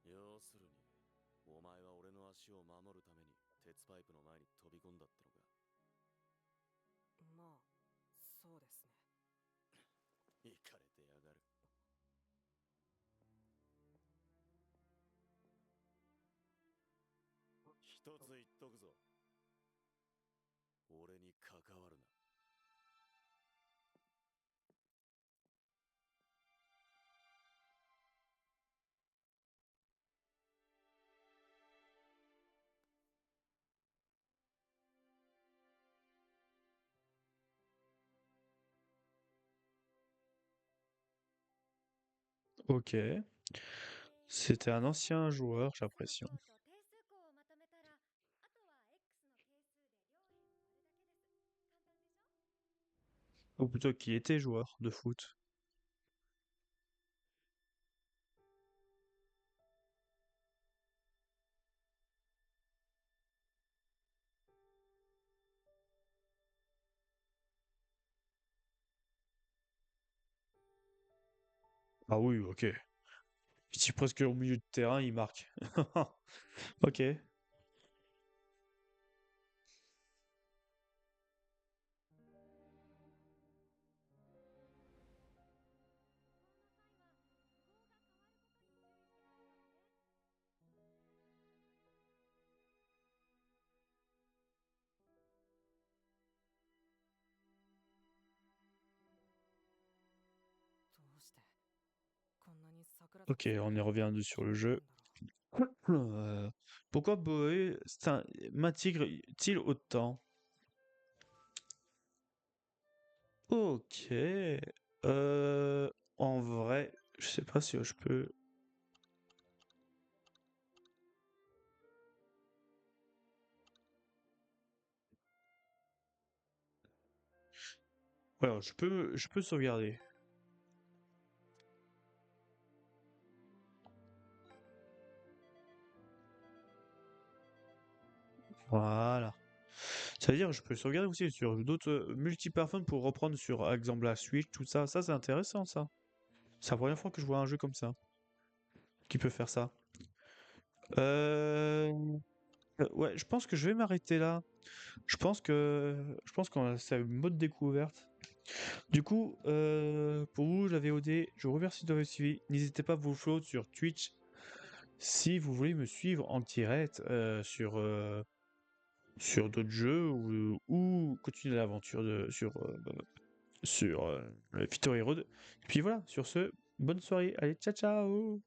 Speaker 8: 要するに、お前は俺の足を守るために鉄パイプの前に飛び込んだってのか。
Speaker 6: まあ、そうですね。
Speaker 8: イカれてやがる。一つ言っとくぞ。俺に関わるな。
Speaker 1: Ok. C'était un ancien joueur, j'ai l'impression.
Speaker 4: スコアと定数項をまとめたらあとは X の係数で両辺を割るだけです。簡単でしょ？
Speaker 1: Ou plutôt qui était joueur de foot. Ah oui, ok. Il est presque au milieu de terrain, il marque. Ok.
Speaker 6: どうしてこんなに桜
Speaker 1: Ok, on y revient sur le jeu. Pourquoi Boé m'attire autant? Ok. En vrai, je sais pas si je peux. Ouais, je peux sauvegarder. Voilà. Ça veut dire que je peux sauvegarder aussi sur d'autres multiplateformes pour reprendre sur exemple la Switch, tout ça. Ça, c'est intéressant, ça. C'est la première fois que je vois un jeu comme ça qui peut faire ça. Euh... Ouais, je pense que je vais m'arrêter là. Je pense qu'on c'est une bonne découverte. Du coup, pour vous, la VOD, je vous remercie de m'avoir suivi. N'hésitez pas à vous follow sur Twitch si vous voulez me suivre en direct sur d'autres jeux ou continuer l'aventure sur Victory Road. Et puis voilà, sur ce, bonne soirée. Allez, ciao ciao!